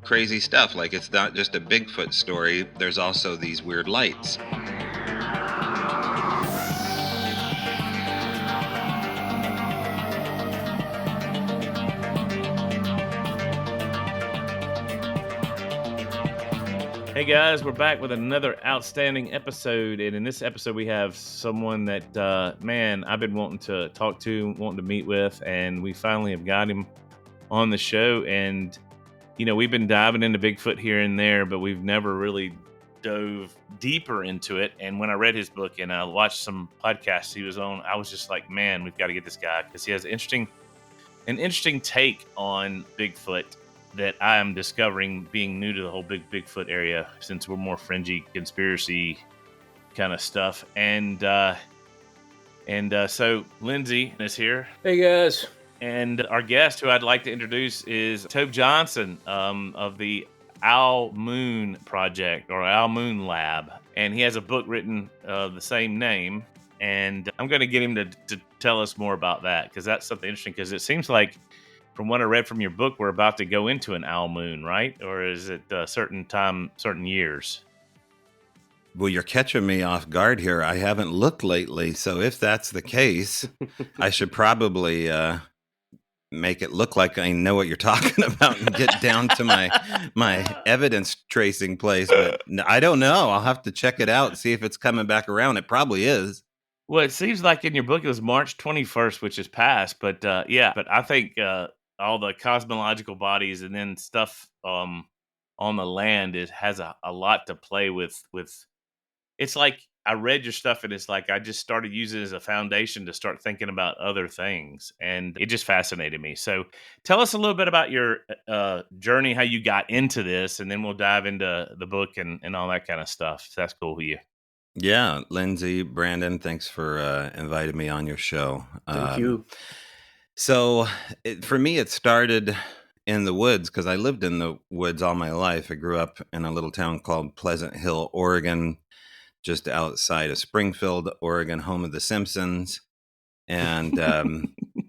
crazy stuff. Like, it's not just a Bigfoot story. There's also these weird lights. Hey guys, we're back with another outstanding episode, and in this episode we have someone that, man, I've been wanting to talk to, wanting to meet with, and we finally have got him on the show. And, you know, we've been diving into Bigfoot here and there, but we've never really dove deeper into it. And when I read his book and I watched some podcasts he was on, I was just like, man, we've got to get this guy because he has an interesting take on Bigfoot that I am discovering being new to the whole Bigfoot area, since we're more fringy conspiracy kind of stuff. And so Lindsy is here. Hey guys. And our guest, who I'd like to introduce, is Tobe Johnson of the Owl Moon Project, or Owl Moon Lab. And he has a book written the same name. And I'm going to get him to tell us more about that, because that's something interesting, because it seems like, from what I read from your book, we're about to go into an owl moon, right? Or is it a certain time, certain years? Well, you're catching me off guard here. I haven't looked lately. So if that's the case, I should probably make it look like I know what you're talking about and get down to my evidence tracing place. But I don't know. I'll have to check it out and see if it's coming back around. It probably is. Well, it seems like in your book it was March 21st, which is past. But yeah, but I think all the cosmological bodies and then stuff on the land, it has a lot to play with. It's like I read your stuff and it's like I just started using it as a foundation to start thinking about other things, and it just fascinated me. So tell us a little bit about your journey, how you got into this, and then we'll dive into the book and all that kind of stuff. So that's cool with you. Yeah, Lindsay, Brandon, thanks for inviting me on your show. Thank you. So for me, it started in the woods, because I lived in the woods all my life. I grew up in a little town called Pleasant Hill, Oregon, just outside of Springfield, Oregon, home of the Simpsons. And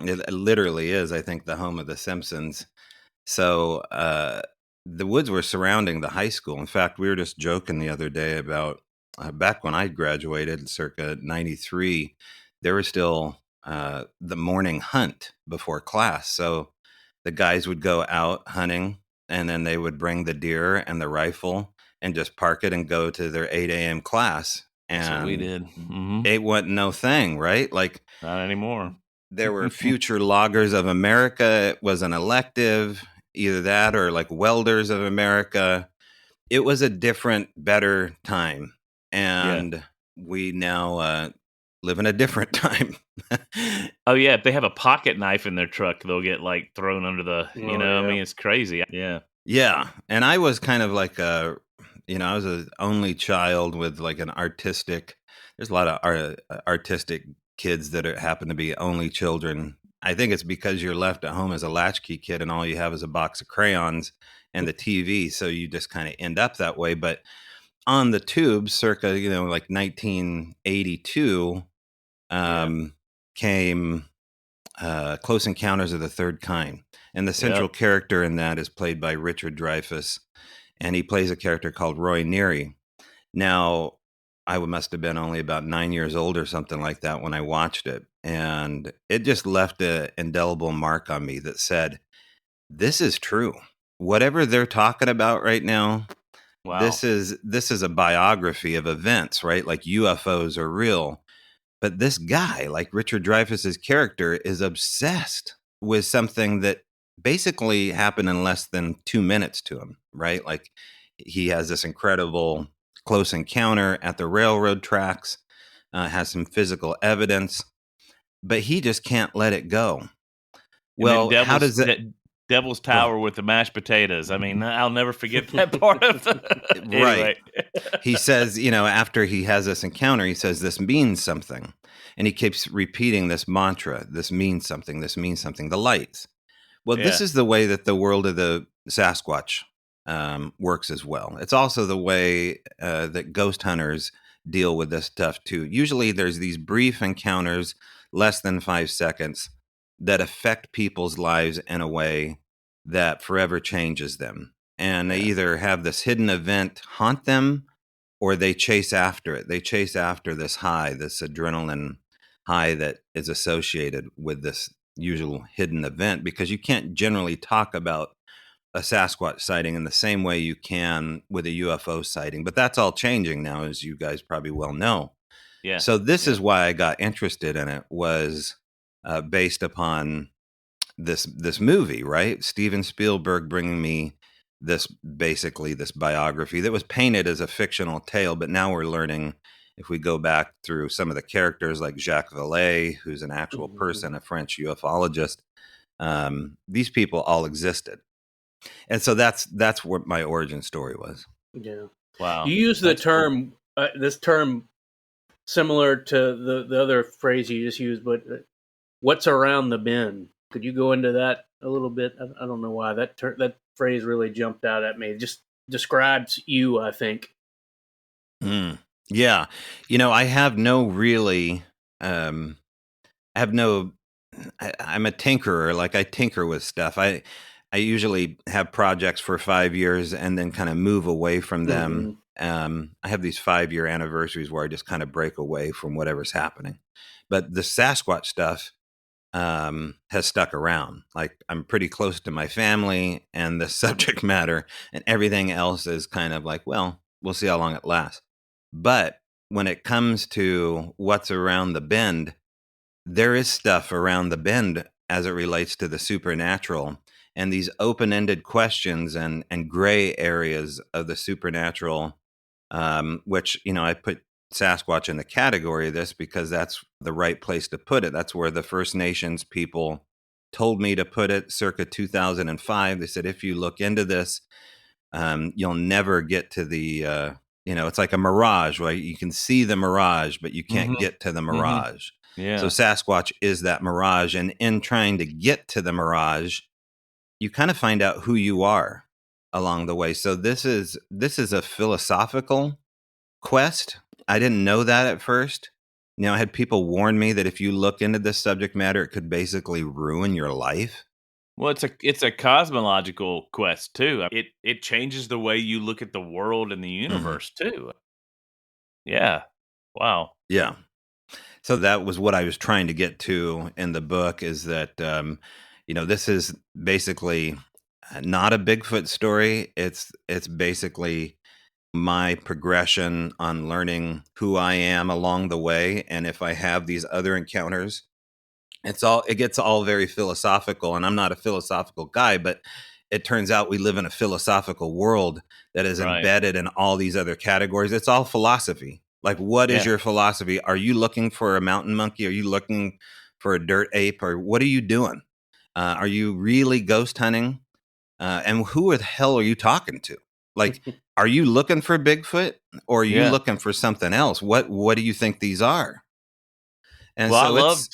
it literally is, I think, the home of the Simpsons. So the woods were surrounding the high school. In fact, we were just joking the other day about back when I graduated, circa 93, there were still the morning hunt before class. So the guys would go out hunting, and then they would bring the deer and the rifle and just park it and go to their 8 a.m. class. And that's what we did. Mm-hmm. It wasn't no thing, right? Like, not anymore. There were future loggers of America. It was an elective, either that or like welders of America. It was a different, better time. And we now live in a different time. Oh yeah, if they have a pocket knife in their truck, they'll get like thrown under the, I mean, it's crazy. Yeah. And I was kind of like I was an only child with like an artistic, there's a lot of artistic kids that happen to be only children. I think it's because you're left at home as a latchkey kid and all you have is a box of crayons and the TV. So you just kind of end up that way. But on the tube, circa, like 1982, came Close Encounters of the Third Kind. And the central character in that is played by Richard Dreyfuss. And he plays a character called Roy Neary. Now, I must have been only about 9 years old or something like that when I watched it. And it just left an indelible mark on me that said, this is true. Whatever they're talking about right now, wow. This is a biography of events, right? Like UFOs are real. But this guy, like Richard Dreyfuss's character, is obsessed with something that basically happened in less than 2 minutes to him, right? Like he has this incredible close encounter at the railroad tracks, has some physical evidence, but he just can't let it go. Well, how does that... Devil's Tower with the mashed potatoes. I mean, I'll never forget that part of it. Right. He says, after he has this encounter, he says, this means something. And he keeps repeating this mantra, this means something, this means something, the lights. Well, this is the way that the world of the Sasquatch works as well. It's also the way that ghost hunters deal with this stuff too. Usually there's these brief encounters, less than 5 seconds, that affect people's lives in a way that forever changes them. and they either have this hidden event haunt them, or they chase after it. They chase after this high, this adrenaline high that is associated with this usual hidden event, because you can't generally talk about a Sasquatch sighting in the same way you can with a UFO sighting. But that's all changing now, as you guys probably well know. Yeah. So this is why I got interested in it, was based upon this movie, right? Steven Spielberg bringing me this biography that was painted as a fictional tale, but now we're learning, if we go back through some of the characters like Jacques Vallée, who's an actual person, a French ufologist, these people all existed. And so that's what my origin story was. Yeah. Wow. You use the term, this term similar to the other phrase you just used, but what's around the bend? Could you go into that a little bit? I don't know why that phrase really jumped out at me. It just describes you, I think. Yeah. I have no really, I'm a tinkerer. Like, I tinker with stuff. I usually have projects for 5 years and then kind of move away from them. I have these 5-year anniversaries where I just kind of break away from whatever's happening. But the Sasquatch stuff has stuck around. Like, I'm pretty close to my family and the subject matter, and everything else is kind of like, well, we'll see how long it lasts. But when it comes to what's around the bend, there is stuff around the bend as it relates to the supernatural, and these open-ended questions and gray areas of the supernatural, which, I put Sasquatch in the category of this because that's the right place to put it. That's where the First Nations people told me to put it circa 2005. They said, if you look into this, you'll never get to the, it's like a mirage, right? You can see the mirage, but you can't get to the mirage. Yeah. So Sasquatch is that mirage. And in trying to get to the mirage, you kind of find out who you are along the way. So this is a philosophical quest. I didn't know that at first. I had people warn me that if you look into this subject matter, it could basically ruin your life. Well, it's a cosmological quest too. It changes the way you look at the world and the universe too. Yeah. Wow. Yeah. So that was what I was trying to get to in the book, is that, this is basically not a Bigfoot story. It's basically my progression on learning who I am along the way. And if I have these other encounters, it gets all very philosophical, and I'm not a philosophical guy, but it turns out we live in a philosophical world that is embedded in all these other categories. It's all philosophy. Like, what is your philosophy? Are you looking for a mountain monkey? Are you looking for a dirt ape? Or what are you doing? Are you really ghost hunting? And who the hell are you talking to? Like, are you looking for Bigfoot, or are you looking for something else? What do you think these are? And well, so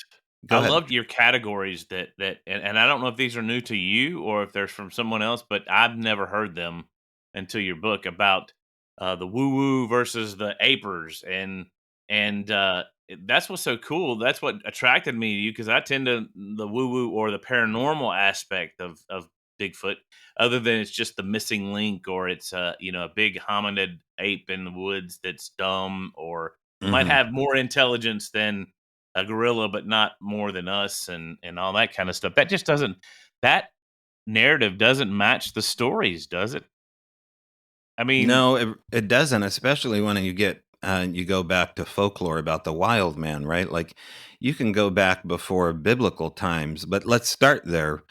I loved your categories and I don't know if these are new to you or if they're from someone else, but I've never heard them until your book about the woo-woo versus the apers, and that's what's so cool. That's what attracted me to you, because I tend to the woo-woo or the paranormal aspect of Bigfoot, other than it's just the missing link, or it's a big hominid ape in the woods that's dumb, or might have more intelligence than a gorilla, but not more than us, and all that kind of stuff. That just doesn't, that narrative doesn't match the stories, does it? I mean, no, it doesn't, especially when you go back to folklore about the wild man, right? Like, you can go back before biblical times, but let's start there.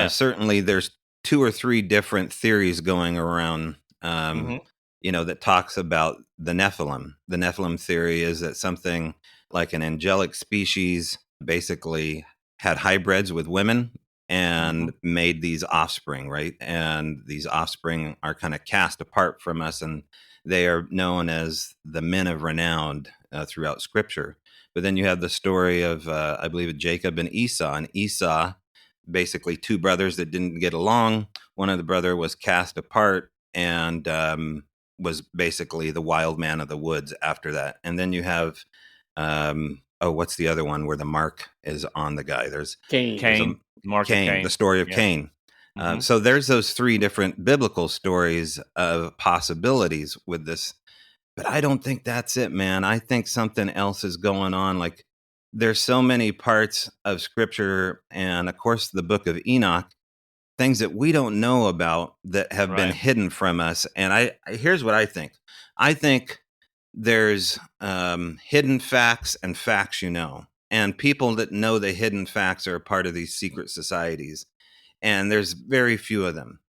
Certainly there's 2 or 3 different theories going around, that talks about the Nephilim. The Nephilim theory is that something like an angelic species basically had hybrids with women and made these offspring, right? And these offspring are kind of cast apart from us, and they are known as the men of renown throughout Scripture. But then you have the story of, I believe, Jacob and Esau. And Esau, basically 2 brothers that didn't get along. One of the brother was cast apart and was basically the wild man of the woods after that. And then you have, what's the other one where the mark is on the guy? There's Cain. Mark Cain, Cain. the story of Cain. So there's those 3 different biblical stories of possibilities with this. But I don't think that's it, man. I think something else is going on. Like, there's so many parts of scripture and, of course, the book of Enoch, things that we don't know about that have been hidden from us. And here's what I think. I think there's hidden facts and facts, and people that know the hidden facts are a part of these secret societies. And there's very few of them.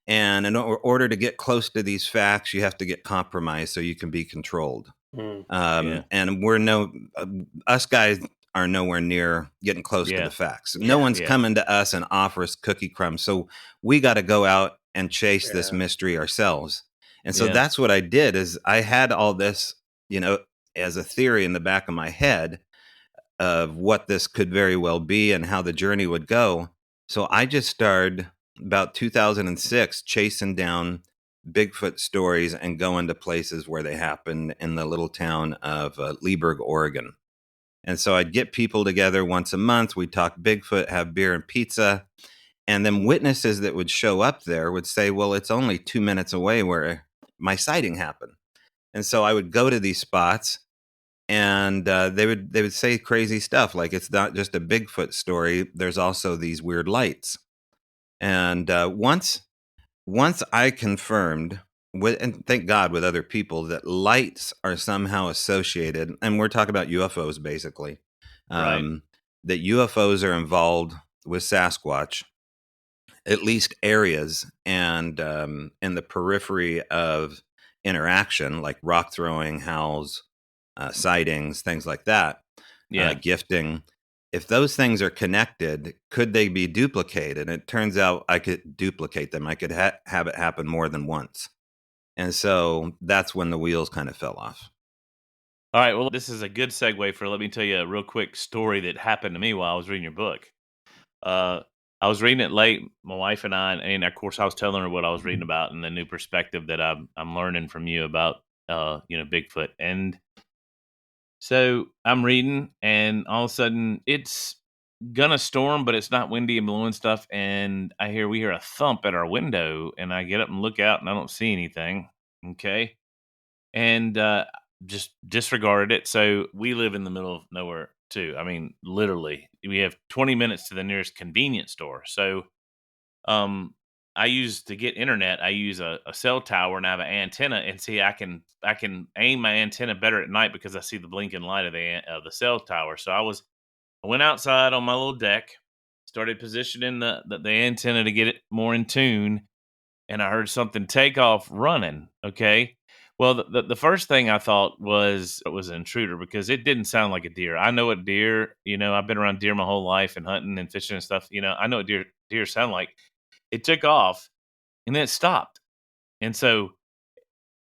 And in order to get close to these facts, you have to get compromised so you can be controlled. And us guys are nowhere near getting close to the facts. No one's coming to us and offer us cookie crumbs. So we got to go out and chase this mystery ourselves. And so that's what I did. Is I had all this, as a theory in the back of my head of what this could very well be and how the journey would go. So I just started about 2006 chasing down Bigfoot stories and going to places where they happen in the little town of Leesburg, Oregon. And so I'd get people together once a month. We'd talk Bigfoot, have beer and pizza. And then witnesses that would show up there would say, well, it's only 2 minutes away where my sighting happened. And so I would go to these spots, and they would say crazy stuff like, it's not just a Bigfoot story. There's also these weird lights. And once I confirmed, and thank God with other people, that lights are somehow associated, and we're talking about UFOs basically, that UFOs are involved with Sasquatch, at least areas, and in the periphery of interaction, like rock throwing, howls, sightings, things like that, gifting. If those things are connected, could they be duplicated? And it turns out I could duplicate them. I could have it happen more than once. And so that's when the wheels kind of fell off. All right. Well, this is a good segue let me tell you a real quick story that happened to me while I was reading your book. I was reading it late, my wife and I, and of course I was telling her what I was reading about and the new perspective that I'm learning from you about, Bigfoot. And so I'm reading, and all of a sudden it's gonna storm, but it's not windy and blowing stuff. And we hear a thump at our window, and I get up and look out, and I don't see anything. Okay, and just disregarded it. So we live in the middle of nowhere too. I mean, literally, we have 20 minutes to the nearest convenience store. So, I use to get internet. I use a cell tower and I have an antenna, and see, I can aim my antenna better at night because I see the blinking light of the cell tower. So I went outside on my little deck, started positioning the antenna to get it more in tune, and I heard something take off running. Okay. Well, the first thing I thought was it was an intruder because it didn't sound like a deer. I know what deer, I've been around deer my whole life and hunting and fishing and stuff. I know what deer sound like. It took off and then it stopped. And so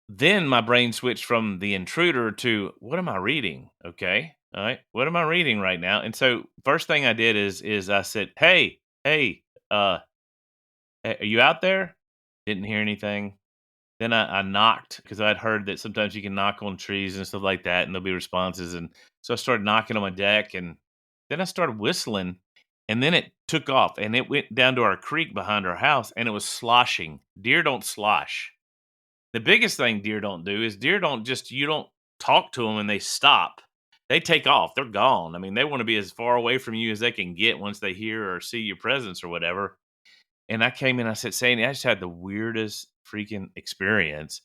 then my brain switched from the intruder to what am I reading? Okay. All right. What am I reading right now? And so first thing I did is I said, Hey, are you out there? Didn't hear anything. Then I knocked because I'd heard that sometimes you can knock on trees and stuff like that, and there'll be responses. And so I started knocking on my deck, and then I started whistling, and then it took off, and it went down to our creek behind our house, and it was sloshing. Deer don't slosh. The biggest thing deer don't do is you don't talk to them and they stop. They take off. They're gone. I mean, they want to be as far away from you as they can get once they hear or see your presence or whatever. And I came in, I said, Sandy, I just had the weirdest freaking experience.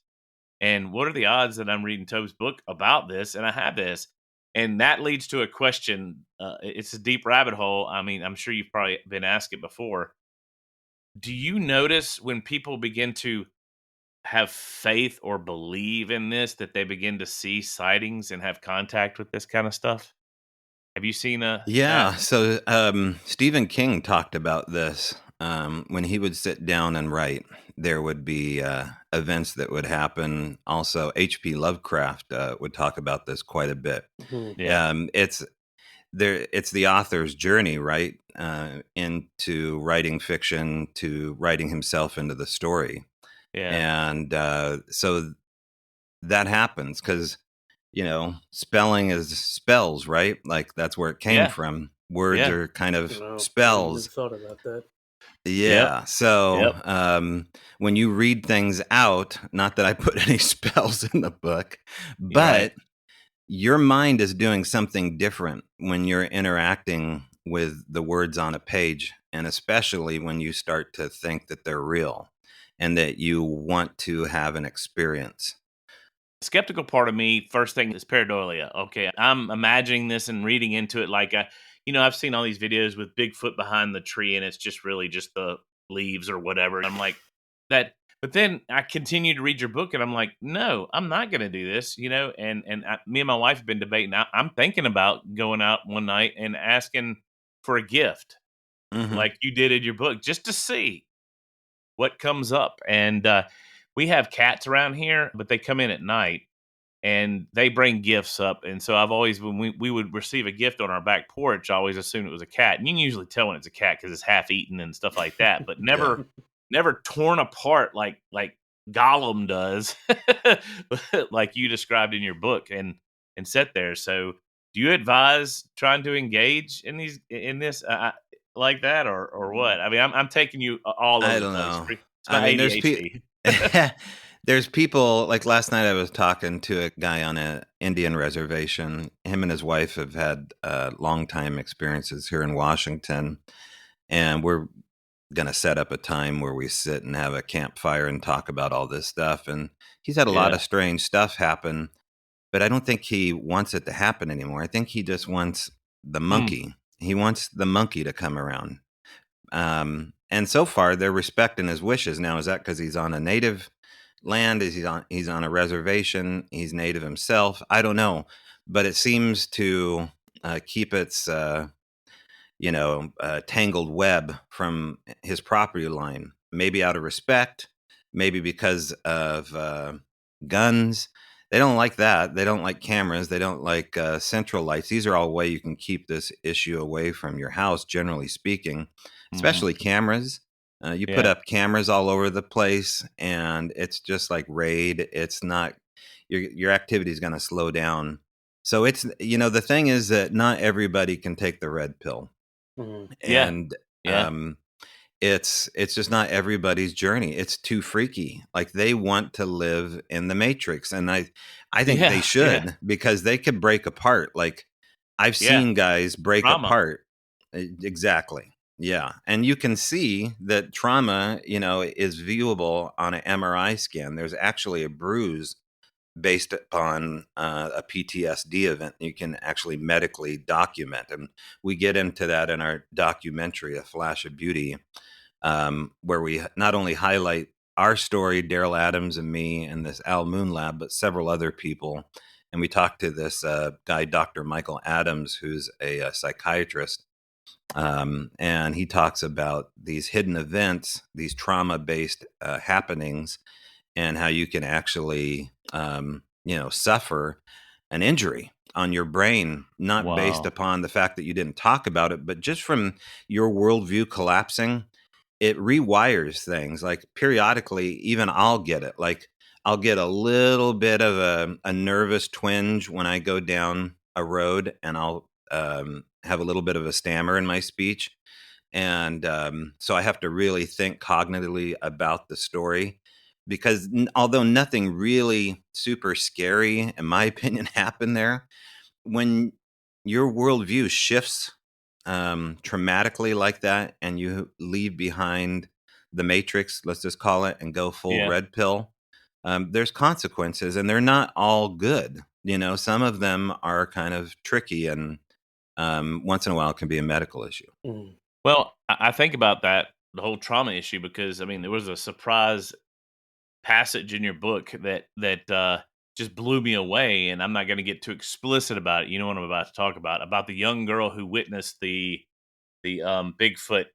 And what are the odds that I'm reading Tobe's book about this? And I have this. And that leads to a question. It's a deep rabbit hole. I mean, I'm sure you've probably been asked it before. Do you notice when people begin to have faith or believe in this, that they begin to see sightings and have contact with this kind of stuff? Have you seen Yeah. that? So Stephen King talked about this. When he would sit down and write, there would be events that would happen. Also, H.P. Lovecraft would talk about this quite a bit. Yeah. It's the author's journey, right, into writing fiction, to writing himself into the story. Yeah. And so that happens because, spelling is spells, right? Like that's where it came from. Words are kind of I spells. thought about that. Yep. Yeah. So when you read things out, not that I put any spells in the book, You're right. but your mind is doing something different when you're interacting with the words on a page, and especially when you start to think that they're real and that you want to have an experience. Skeptical part of me, first thing is pareidolia. Okay, I'm imagining this and reading into it like I've seen all these videos with Bigfoot behind the tree, and it's just really just the leaves or whatever. And I'm like that, but then I continue to read your book, and I'm like, no, I'm not going to do this. Me and my wife have been debating. I'm thinking about going out one night and asking for a gift, like you did in your book, just to see what comes up. And we have cats around here, but they come in at night and they bring gifts up. And so I've always, when we would receive a gift on our back porch, I always assumed it was a cat. And you can usually tell when it's a cat because it's half eaten and stuff like that, but Yeah. never torn apart like Gollum does, like you described in your book and set there. So do you advise trying to engage in this like that or what? I mean, I'm taking you all over I the don't place. know. It's I my mean, ADHD. there's people like last night I was talking to a guy on an Indian reservation. Him and his wife have had long time experiences here in Washington, and we're going to set up a time where we sit and have a campfire and talk about all this stuff. And he's had a lot Yeah. of strange stuff happen, but I don't think he wants it to happen anymore. I think he just wants the monkey. He wants the monkey to come around. And so far, they're respecting his wishes. Now, is that because he's on a native land? Is he's on a reservation? He's native himself. I don't know, but it seems to keep its tangled web from his property line. Maybe out of respect, maybe because of guns. They don't like that. They don't like cameras. They don't like central lights. These are all way you can keep this issue away from your house, generally speaking, especially cameras. You put Yeah. up cameras all over the place, and it's just like raid. It's not your activity is going to slow down. So it's the thing is that not everybody can take the red pill, Yeah. and Yeah. it's just not everybody's journey. It's too freaky. Like they want to live in the matrix, and I think they Yeah. should because they could break apart. Like I've Yeah. seen guys break Trauma. apart. Exactly. Yeah, and you can see that trauma, is viewable on an MRI scan. There's actually a bruise based upon a PTSD event you can actually medically document. And we get into that in our documentary, A Flash of Beauty, where we not only highlight our story, Daryl Adams and me, and this Al Moon Lab, but several other people. And we talked to this guy, Dr. Michael Adams, who's a psychiatrist. And he talks about these hidden events, these trauma-based happenings, and how you can actually, suffer an injury on your brain, not based Wow. upon the fact that you didn't talk about it, but just from your worldview collapsing. It rewires things. Like periodically, even I'll get it. Like I'll get a little bit of a nervous twinge when I go down a road, and I'll have a little bit of a stammer in my speech. And so I have to really think cognitively about the story because although nothing really super scary, in my opinion, happened there, when your worldview shifts traumatically like that and you leave behind the matrix, let's just call it, and go full Yeah. red pill, there's consequences, and they're not all good. Some of them are kind of tricky, and once in a while it can be a medical issue. Well, I think about that, the whole trauma issue, because I mean, there was a surprise passage in your book that just blew me away, and I'm not going to get too explicit about it. You know what I'm about to talk about the young girl who witnessed the Bigfoot.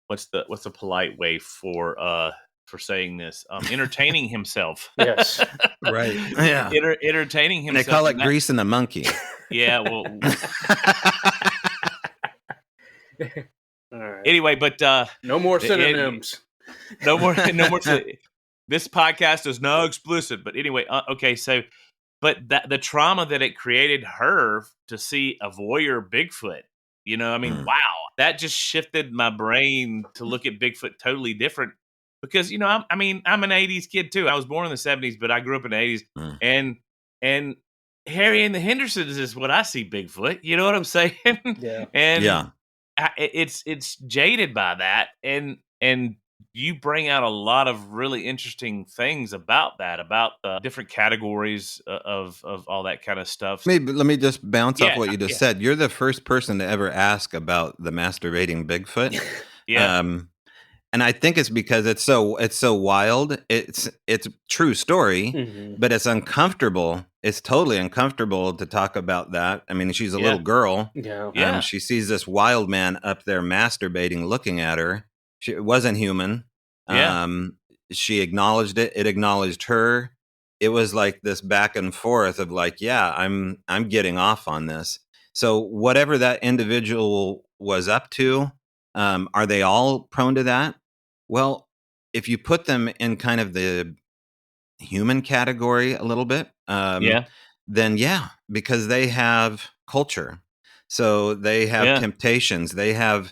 What's the polite way for saying this? Entertaining himself. Yes. Right. Yeah. Entertaining And they himself. call it greasing a monkey. Yeah. Well. All right. Anyway, but No more synonyms. no more. This podcast is no explicit, but anyway, okay. So, but the trauma that it created her to see a voyeur Bigfoot, You know, I mean, wow, that just shifted my brain to look at Bigfoot totally different. Because I'm an '80s kid too. I was born in the '70s, but I grew up in the '80s, and Harry and the Hendersons is what I see Bigfoot. You know what I'm saying? Yeah. And it's jaded by that, and you bring out a lot of really interesting things about the different categories of all that kind of stuff. Let me just bounce off Yeah, what you just yeah. said. You're the first person to ever ask about the masturbating Bigfoot. Yeah. And I think it's because it's so wild. It's true story, but it's uncomfortable. It's totally uncomfortable to talk about that. I mean, she's a little girl. Yeah. She sees this wild man up there masturbating, looking at her. It wasn't human. Yeah. She acknowledged it. It acknowledged her. It was like this back and forth of like, yeah, I'm getting off on this. So whatever that individual was up to, are they all prone to that? Well, if you put them in kind of the human category a little bit, then yeah, because they have culture, so they have temptations. They're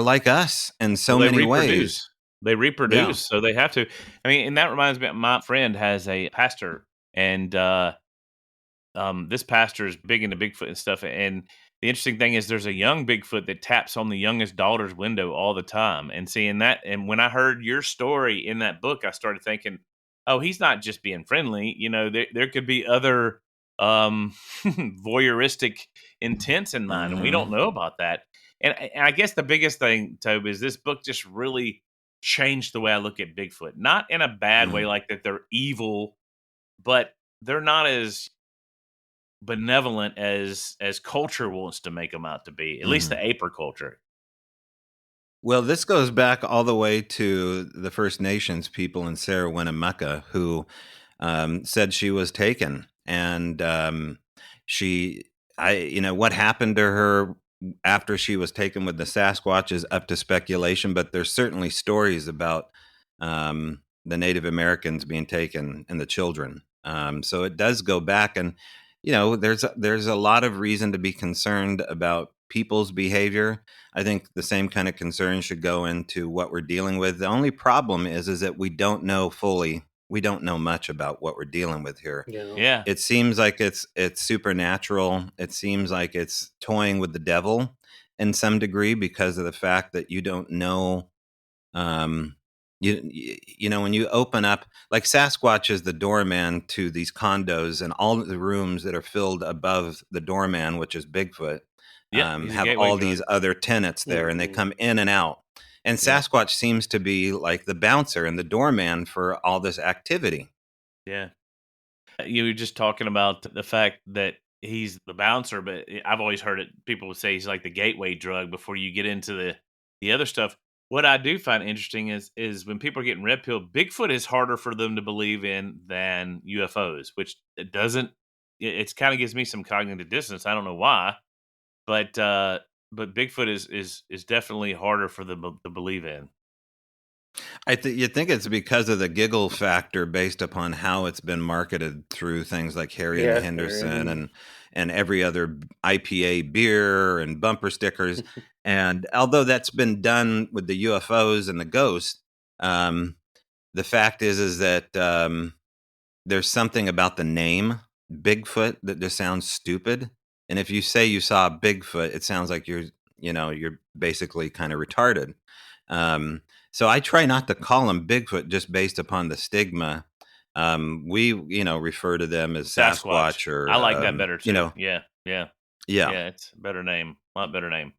like us in so many ways. They reproduce, so they have to. I mean, and that reminds me, my friend has a pastor, and this pastor is big into Bigfoot and stuff. And the interesting thing is, there's a young Bigfoot that taps on the youngest daughter's window all the time. And seeing that, and when I heard your story in that book, I started thinking, oh, he's not just being friendly. There could be other voyeuristic intents in mind, and we don't know about that. And I guess the biggest thing, Tobe, is this book just really changed the way I look at Bigfoot. Not in a bad way, like that they're evil, but they're not as benevolent as culture wants to make them out to be. At least the aper culture. Well, this goes back all the way to the First Nations people in Sarah Winnemucca who said she was taken, and what happened to her after she was taken with the Sasquatch is up to speculation, but there's certainly stories about the Native Americans being taken and the children. So it does go back, and there's a lot of reason to be concerned about people's behavior. I think the same kind of concern should go into what we're dealing with. The only problem is that we don't know fully. We don't know much about what we're dealing with here. Yeah. It seems like it's supernatural. It seems like it's toying with the devil in some degree because of the fact that you don't know. When you open up, like Sasquatch is the doorman to these condos, and all the rooms that are filled above the doorman, which is Bigfoot, have all these other tenants there, and they come in and out. And Sasquatch seems to be like the bouncer and the doorman for all this activity. Yeah. You were just talking about the fact that he's the bouncer, but I've always heard it. People would say he's like the gateway drug before you get into the other stuff. What I do find interesting is when people are getting red pilled, Bigfoot is harder for them to believe in than UFOs, which it doesn't. It's kind of gives me some cognitive dissonance. I don't know why, but Bigfoot is definitely harder for them to believe in. You think it's because of the giggle factor based upon how it's been marketed through things like Harry and the Henderson and every other IPA beer and bumper stickers. And although that's been done with the UFOs and the ghosts, the fact is that there's something about the name Bigfoot that just sounds stupid. And if you say you saw Bigfoot, it sounds like you're basically kind of retarded. So I try not to call them Bigfoot just based upon the stigma. We, refer to them as Sasquatch or I like that better too. Yeah. It's a better name, a lot better name.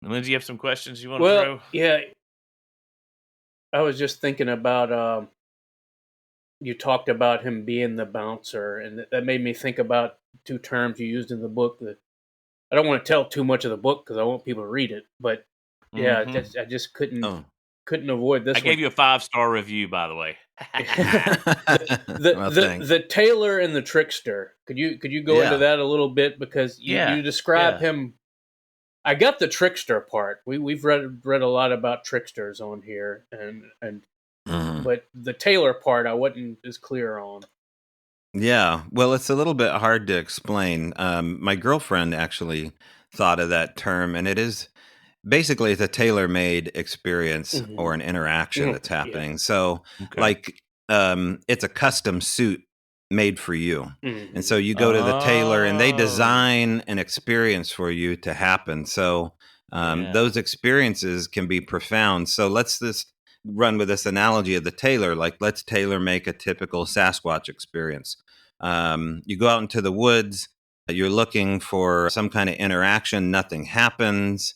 Lindsay, you have some questions you want to throw? Yeah. I was just thinking about, you talked about him being the bouncer, and that made me think about two terms you used in the book. That I don't want to tell too much of the book because I want people to read it, but I just couldn't avoid this. I gave you a 5-star review, by the way. The tailor and the trickster. Could you go into that a little bit, because you describe him? I got the trickster part. We've read a lot about tricksters on here, and but the tailor part I wasn't as clear on. Yeah, well, it's a little bit hard to explain. My girlfriend actually thought of that term, and it is basically it's a tailor-made experience Mhm. or an interaction that's Yeah. happening. So, Okay. like, it's a custom suit made for you. Mhm. And so you go to the tailor and they Oh. design an experience for you to happen. So Yeah. those experiences can be profound. So let's just run with this analogy of the tailor. Like, let's tailor make a typical Sasquatch experience. You go out into the woods, you're looking for some kind of interaction, nothing happens,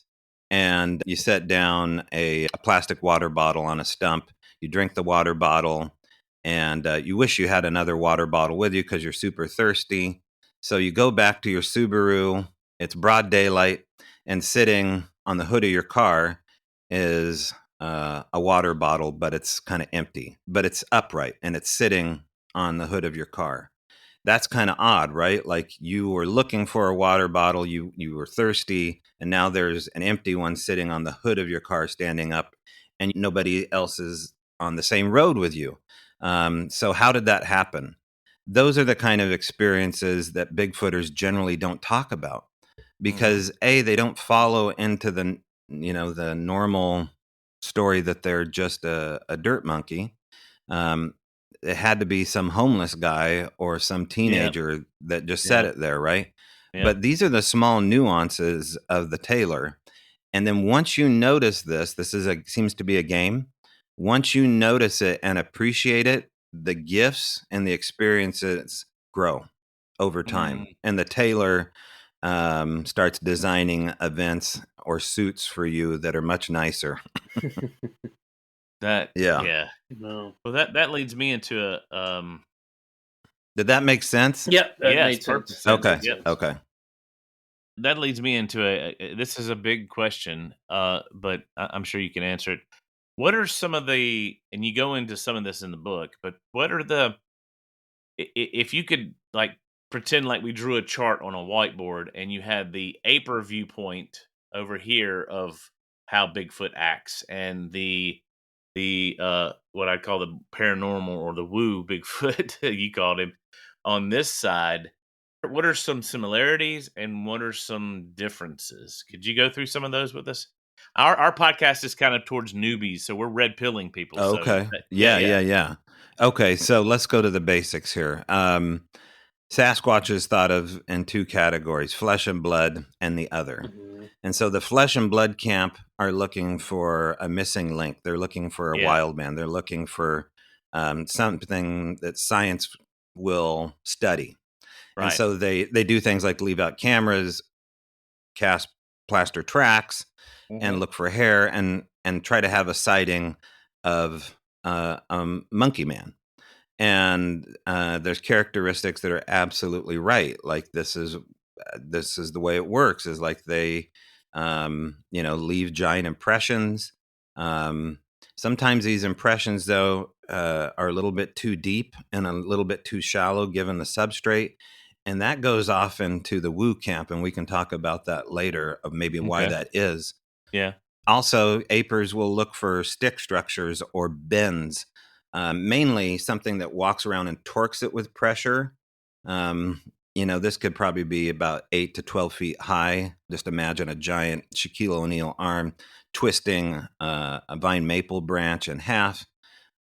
and you set down a plastic water bottle on a stump. You drink the water bottle, and you wish you had another water bottle with you because you're super thirsty. So you go back to your Subaru. It's broad daylight, and sitting on the hood of your car is a water bottle, but it's kind of empty, but it's upright and it's sitting on the hood of your car. That's kind of odd, right? Like, you were looking for a water bottle, you were thirsty, and now there's an empty one sitting on the hood of your car standing up, and nobody else is on the same road with you. So how did that happen? Those are the kind of experiences that Bigfooters generally don't talk about, because they don't follow into the normal story that they're just a dirt monkey. Um, it had to be some homeless guy or some teenager that just said Yeah. it there, right? Yeah. But these are the small nuances of the tailor. And then once you notice this seems to be a game. Once you notice it and appreciate it, the gifts and the experiences grow over time. And the tailor starts designing events or suits for you that are much nicer. That Yeah. yeah. No. Well, that leads me into a Did that make sense? Yep. That Yes, made perfect sense. sense. Okay. Made Yep. sense. Okay. That leads me into this is a big question, but I'm sure you can answer it. What are some of and you go into some of this in the book, but what are if you could, like, pretend like we drew a chart on a whiteboard and you had the aper viewpoint over here of how Bigfoot acts, and the what I call the paranormal or the woo Bigfoot you called him on this side, what are some similarities and what are some differences? Could you go through some of those with us? Our podcast is kind of towards newbies, so we're red pilling people. So Okay. yeah. Yeah. Okay, so let's go to the basics here. Sasquatch is thought of in two categories: flesh and blood and the other. Mhm. And so the flesh and blood camp are looking for a missing link. They're looking for a wild man. They're looking for something that science will study. And Right. so they do things like leave out cameras, cast plaster tracks, and look for hair, and try to have a sighting of monkey man. And there's characteristics that are absolutely right. Like, this is the way it works. Is like they leave giant impressions. Sometimes these impressions, though, are a little bit too deep and a little bit too shallow given the substrate. And that goes off into the woo camp, and we can talk about that later of maybe why Okay. that is. Yeah. Also, apers will look for stick structures or bends, mainly something that walks around and torques it with pressure. This could probably be about 8 to 12 feet high. Just imagine a giant Shaquille O'Neal arm twisting a vine maple branch in half.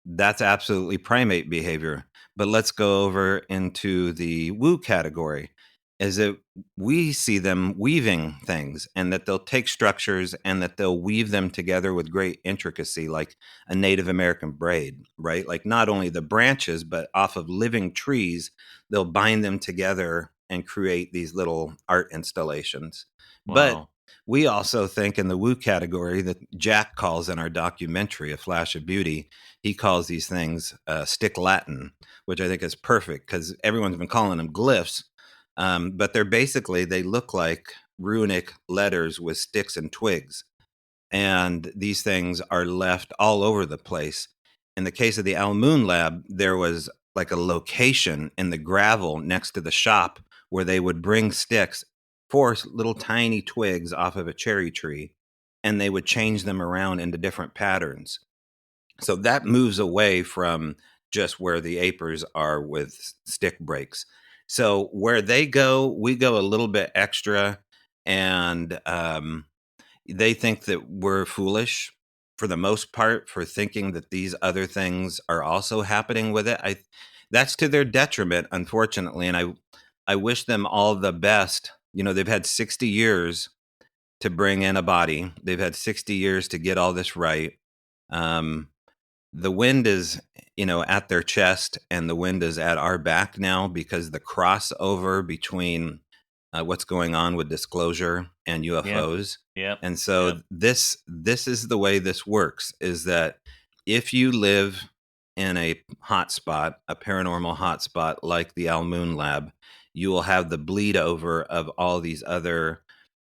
That's absolutely primate behavior. But let's go over into the woo category. Is that we see them weaving things, and that they'll take structures and that they'll weave them together with great intricacy, like a Native American braid, right? Like, not only the branches, but off of living trees, they'll bind them together and create these little art installations. But Wow. we also think in the woo category that Jack calls in our documentary, A Flash of Beauty, he calls these things stick Latin, which I think is perfect because everyone's been calling them glyphs. But they look like runic letters with sticks and twigs. And these things are left all over the place. In the case of the Al Moon Lab, there was like a location in the gravel next to the shop where they would bring sticks, 4 little tiny twigs off of a cherry tree, and they would change them around into different patterns. So that moves away from just where the apers are with stick breaks. So where they go, we go a little bit extra. and they think that we're foolish for the most part for thinking that these other things are also happening with it. That's to their detriment, unfortunately, and I wish them all the best. They've had 60 years to bring in a body. They've had 60 years to get all this right. The wind is, at their chest, and the wind is at our back now because the crossover between what's going on with disclosure and UFOs. Yep. And so this is the way this works, is that if you live in a hotspot, a paranormal hotspot like the Al Moon Lab, you will have the bleed over of all these other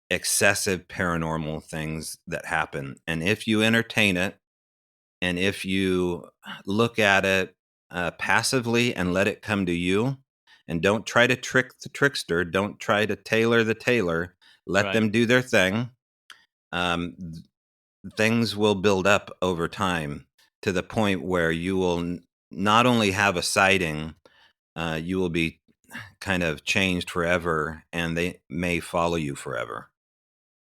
excessive paranormal things that happen. And if you entertain it, and if you look at it passively and let it come to you, and don't try to trick the trickster, don't try to tailor the tailor, let them do their thing, things will build up over time to the point where you will not only have a sighting, you will be kind of changed forever, and they may follow you forever.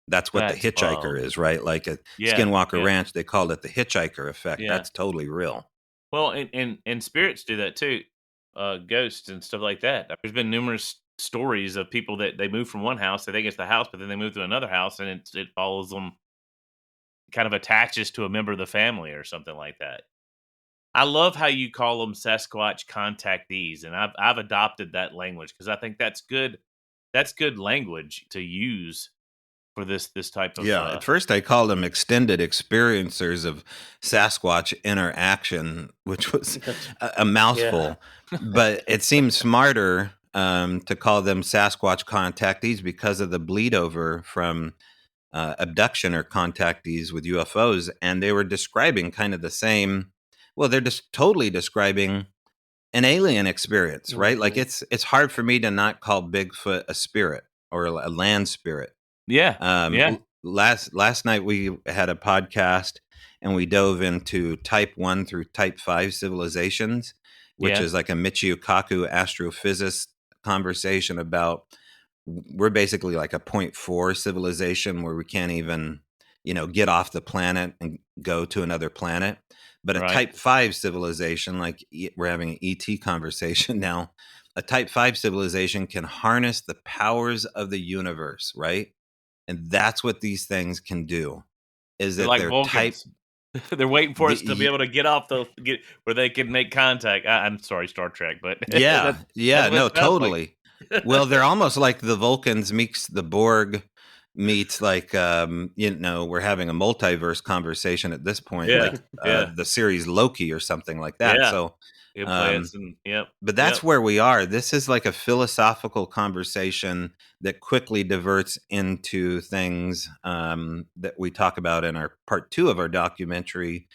That's what the hitchhiker is, right? Like at Skinwalker Ranch, they called it the hitchhiker effect. Yeah. That's totally real. Well, and spirits do that too, ghosts and stuff like that. There's been numerous stories of people that they move from one house, they think it's the house, but then they move to another house, and it follows them, kind of attaches to a member of the family or something like that. I love how you call them Sasquatch contactees, and I've adopted that language because I think that's good. That's good language to use for this type of. At first I called them extended experiencers of Sasquatch interaction, which was a mouthful, but it seems smarter to call them Sasquatch contactees because of the bleed over from abduction or contactees with UFOs, and they were describing kind of the same. Well, they're just totally describing an alien experience, right? Like it's hard for me to not call Bigfoot a spirit or a land spirit. Last night we had a podcast, and we dove into type 1 through type 5 civilizations, which is like a Michio Kaku astrophysicist conversation about, we're basically like a 0.4 civilization where we can't even, get off the planet and go to another planet. But a type 5 civilization, like we're having an ET conversation now, a type 5 civilization can harness the powers of the universe, right? And that's what these things can do. Is that they're type? They're waiting for us to be able to get off where they can make contact. I'm sorry, Star Trek, but that's no, totally. Like. Well, they're almost like the Vulcans meets the Borg meets like we're having a multiverse conversation at this point, like the series Loki or something like that. So. But that's where we are. This is like a philosophical conversation that quickly diverts into things that we talk about in our part 2 of our documentary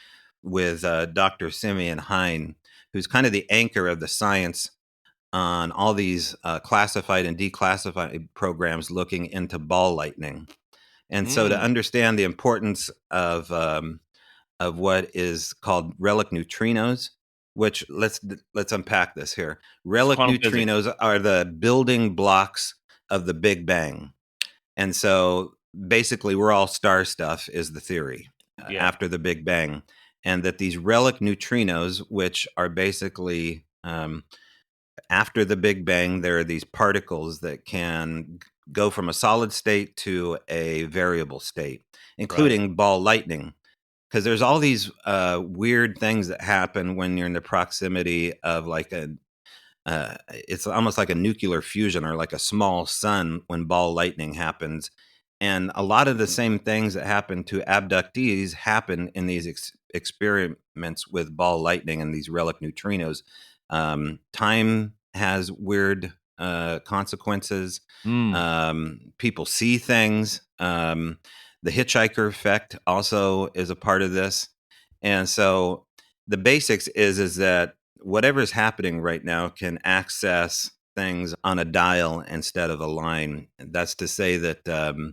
with Dr. Simeon Hein, who's kind of the anchor of the science on all these classified and declassified programs looking into ball lightning. And so to understand the importance of what is called relic neutrinos, which let's unpack this here. Relic neutrinos are the building blocks of the Big Bang. And so basically we're all star stuff is the theory after the Big Bang. And that these relic neutrinos, which are basically after the Big Bang, there are these particles that can go from a solid state to a variable state, including ball lightning. Because there's all these weird things that happen when you're in the proximity of like it's almost like a nuclear fusion or like a small sun when ball lightning happens. And a lot of the same things that happen to abductees happen in these experiments with ball lightning and these relic neutrinos. Time has weird consequences. People see things. The hitchhiker effect also is a part of this. And so the basics is that whatever is happening right now can access things on a dial instead of a line. That's to say that,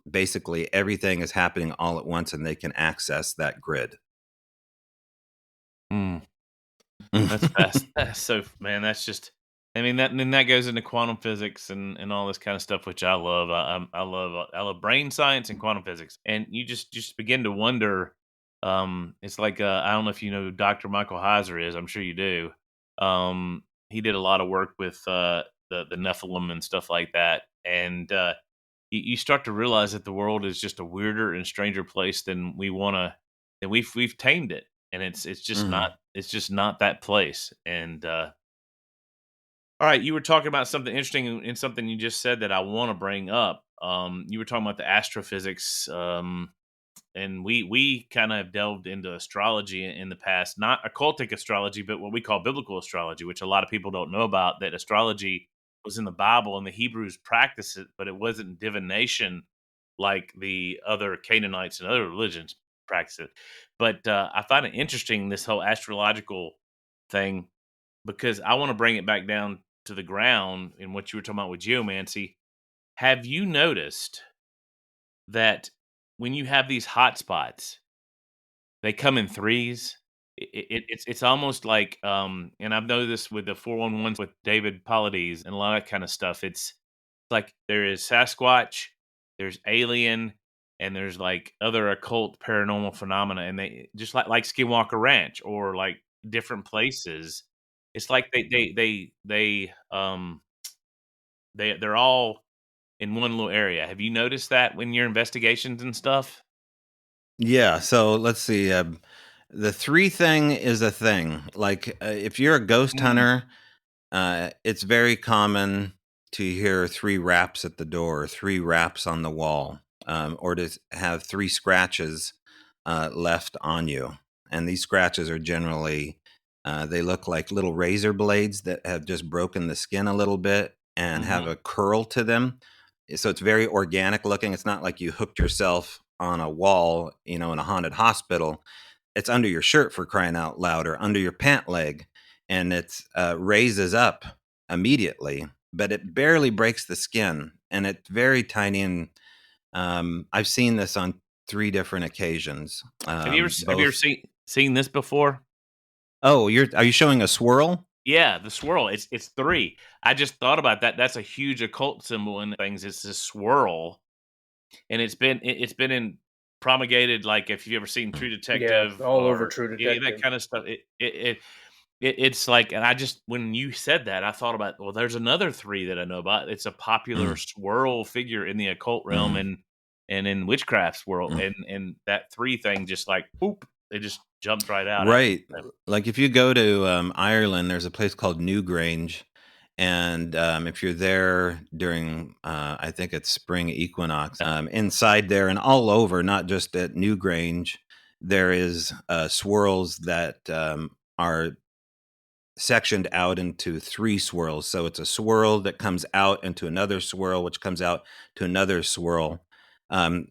basically everything is happening all at once and they can access that grid. That's fast. That's so, man, that's just, I mean that goes into quantum physics and all this kind of stuff, which I love. I love brain science and quantum physics, and you just begin to wonder. It's like I don't know if you know who Dr. Michael Heiser is. I'm sure you do. He did a lot of work with the Nephilim and stuff like that, and you start to realize that the world is just a weirder and stranger place than we want to. That we've tamed it, and it's just Mhm. not that place, and all right, you were talking about something interesting in something you just said that I want to bring up. You were talking about the astrophysics, and we kind of delved into astrology in the past, not occultic astrology, but what we call biblical astrology, which a lot of people don't know about. That astrology was in the Bible, and the Hebrews practiced it, but it wasn't divination like the other Canaanites and other religions practice it. But I find it interesting, this whole astrological thing, because I want to bring it back down to the ground in what you were talking about with geomancy. Have you noticed that when you have these hot spots, they come in threes? It's almost like and I've noticed this with the 411s with David Paulides and a lot of kind of stuff. It's like there is Sasquatch, there's alien, and there's like other occult paranormal phenomena, and they just like Skinwalker Ranch or like different places. It's like they're all in one little area. Have you noticed that when your investigations and stuff? Yeah. So let's see. The three thing is a thing. Like if you're a ghost Mm, hunter, it's very common to hear three raps at the door, three raps on the wall, or to have three scratches left on you. And these scratches are generally, they look like little razor blades that have just broken the skin a little bit and have mhm. a curl to them. So it's very organic looking. It's not like you hooked yourself on a wall, in a haunted hospital. It's under your shirt, for crying out loud, or under your pant leg, and it raises up immediately, but it barely breaks the skin, and it's very tiny. And I've seen this on three different occasions. Have you ever Both. seen this before? Oh, are you showing a swirl? Yeah, the swirl. It's three. I just thought about that. That's a huge occult symbol in things. It's this swirl, and it's been in promulgated. Like if you've ever seen True Yeah, Detective all over or True any of that Detective. kind of stuff, it's like, and I just when you said that, I thought about, well, there's another three that I know about. It's a popular swirl figure in the occult realm and in witchcraft's world, and that three thing just like boop, it just jumped right out at Right. me. Like if you go to Ireland, there's a place called Newgrange. And if you're there during, I think it's spring equinox, inside there and all over, not just at Newgrange, there is swirls that are sectioned out into three swirls. So it's a swirl that comes out into another swirl, which comes out to another swirl. Um,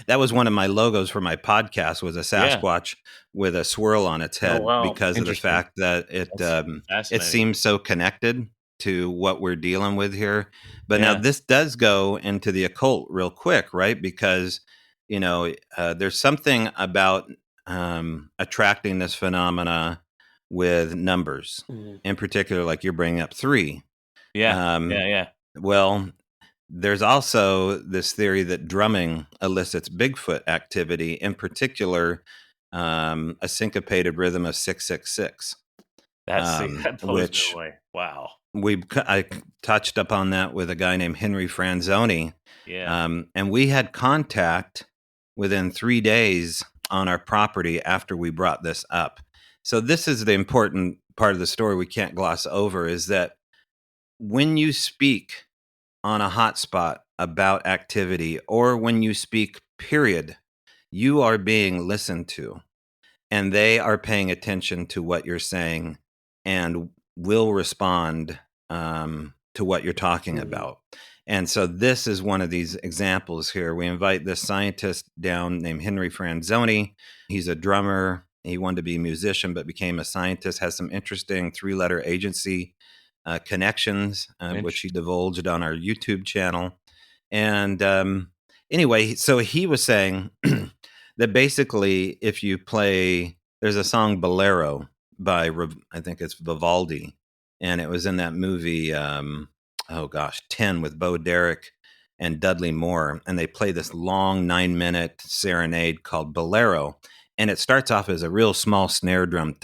that was one of my logos for my podcast, was a Yeah, Sasquatch with a swirl on its Oh head, wow. because of the interesting. fact that That's it fascinating. seems so connected to what we're dealing with here. But now Yeah. this does go into the occult real quick, right? Because there's something about attracting this phenomena with numbers, Mhm. in particular, like you're bringing up three. Yeah. Um, Yeah, yeah. well, there's also this theory that drumming elicits Bigfoot activity, in particular, a syncopated rhythm of 666, That blows me which away. Wow. I touched upon that with a guy named Henry Franzoni, Yeah. and we had contact within 3 days on our property after we brought this up. So this is the important part of the story we can't gloss over, is that when you speak on a hotspot about activity, or when you speak, period, you are being listened to, and they are paying attention to what you're saying and will respond to what you're talking Mhm. about. And so this is one of these examples here. We invite this scientist down named Henry Franzoni. He's a drummer. He wanted to be a musician, but became a scientist, has some interesting three-letter agency connections, which he Interesting. divulged on our YouTube channel. And anyway, so he was saying that basically, if you play, there's a song Bolero by, I think it's Vivaldi, and it was in that movie, 10 with Bo Derek and Dudley Moore, and they play this long 9-minute serenade called Bolero, and it starts off as a real small snare drum.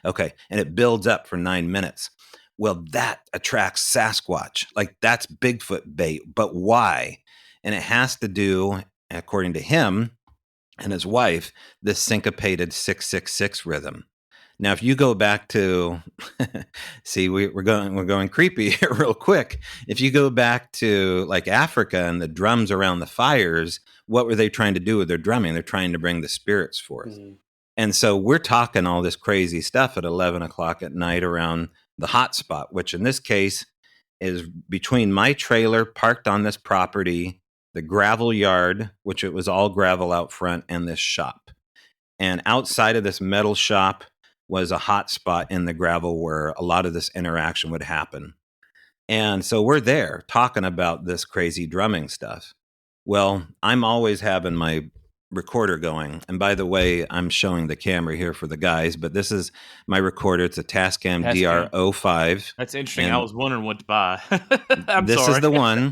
Okay, and it builds up for 9 minutes. Well, that attracts Sasquatch. Like, that's Bigfoot bait, but why? And it has to do, according to him and his wife, this syncopated 666 rhythm. Now, if you go back to, see, we're going creepy here real quick. If you go back to like Africa and the drums around the fires, what were they trying to do with their drumming? They're trying to bring the spirits forth. Mm-hmm. And so we're talking all this crazy stuff at 11 o'clock at night around the hot spot, which in this case is between my trailer parked on this property, the gravel yard, which it was all gravel out front, and this shop. And outside of this metal shop was a hot spot in the gravel where a lot of this interaction would happen. And so we're there talking about this crazy drumming stuff. Well, I'm always having my recorder going. And by the way, I'm showing the camera here for the guys, but this is my recorder. It's a Tascam DR05. That's interesting. I was wondering what to buy. This is the one.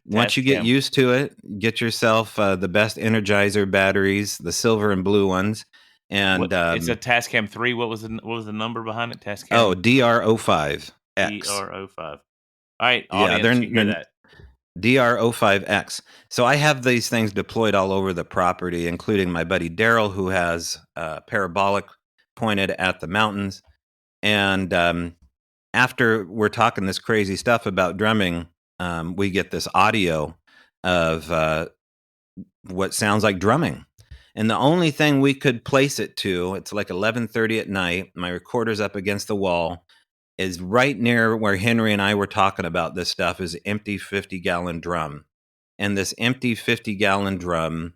Once you get used to it, get yourself the best Energizer batteries, the silver and blue ones. And it's a Tascam 3. What was the number behind it? Tascam. Oh, DR05X. DR05. All right, audience, you hear that. DR05X. So I have these things deployed all over the property, including my buddy Daryl, who has parabolic pointed at the mountains. And after we're talking this crazy stuff about drumming, we get this audio of what sounds like drumming. And the only thing we could place it to, it's like 11:30 at night. My recorder's up against the wall. Is right near where Henry and I were talking about this stuff is an empty 50-gallon drum. And this empty 50-gallon drum,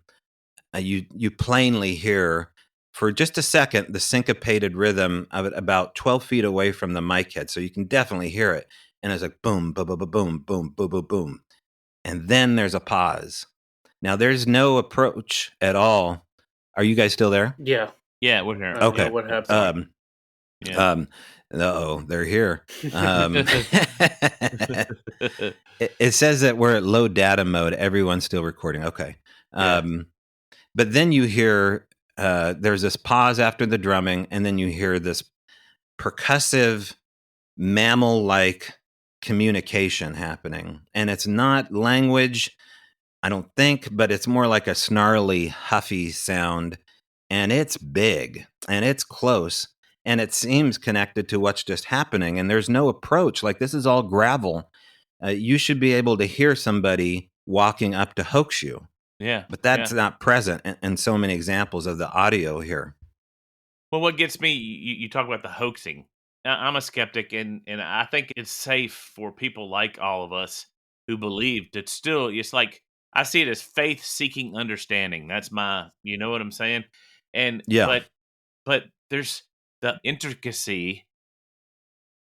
you plainly hear for just a second the syncopated rhythm of it about 12 feet away from the mic head. So you can definitely hear it. And it's like boom, boom, boom, boom, boom, boom, boom, boom. And then there's a pause. Now there's no approach at all. Are you guys still there? Yeah. Yeah, we're here. Okay. Yeah, what happened? They're here. It says that we're at low data mode. Everyone's still recording. Okay. But then you hear there's this pause after the drumming, and then you hear this percussive, mammal-like communication happening. And it's not language, I don't think, but it's more like a snarly, huffy sound. And it's big, and it's close. And it seems connected to what's just happening. And there's no approach. Like, this is all gravel. You should be able to hear somebody walking up to hoax you. Yeah. But that's not present in so many examples of the audio here. Well, what gets me, you talk about the hoaxing. I'm a skeptic, and I think it's safe for people like all of us who believe that still, it's like, I see it as faith-seeking understanding. That's my, you know what I'm saying? And yeah. But there's the intricacy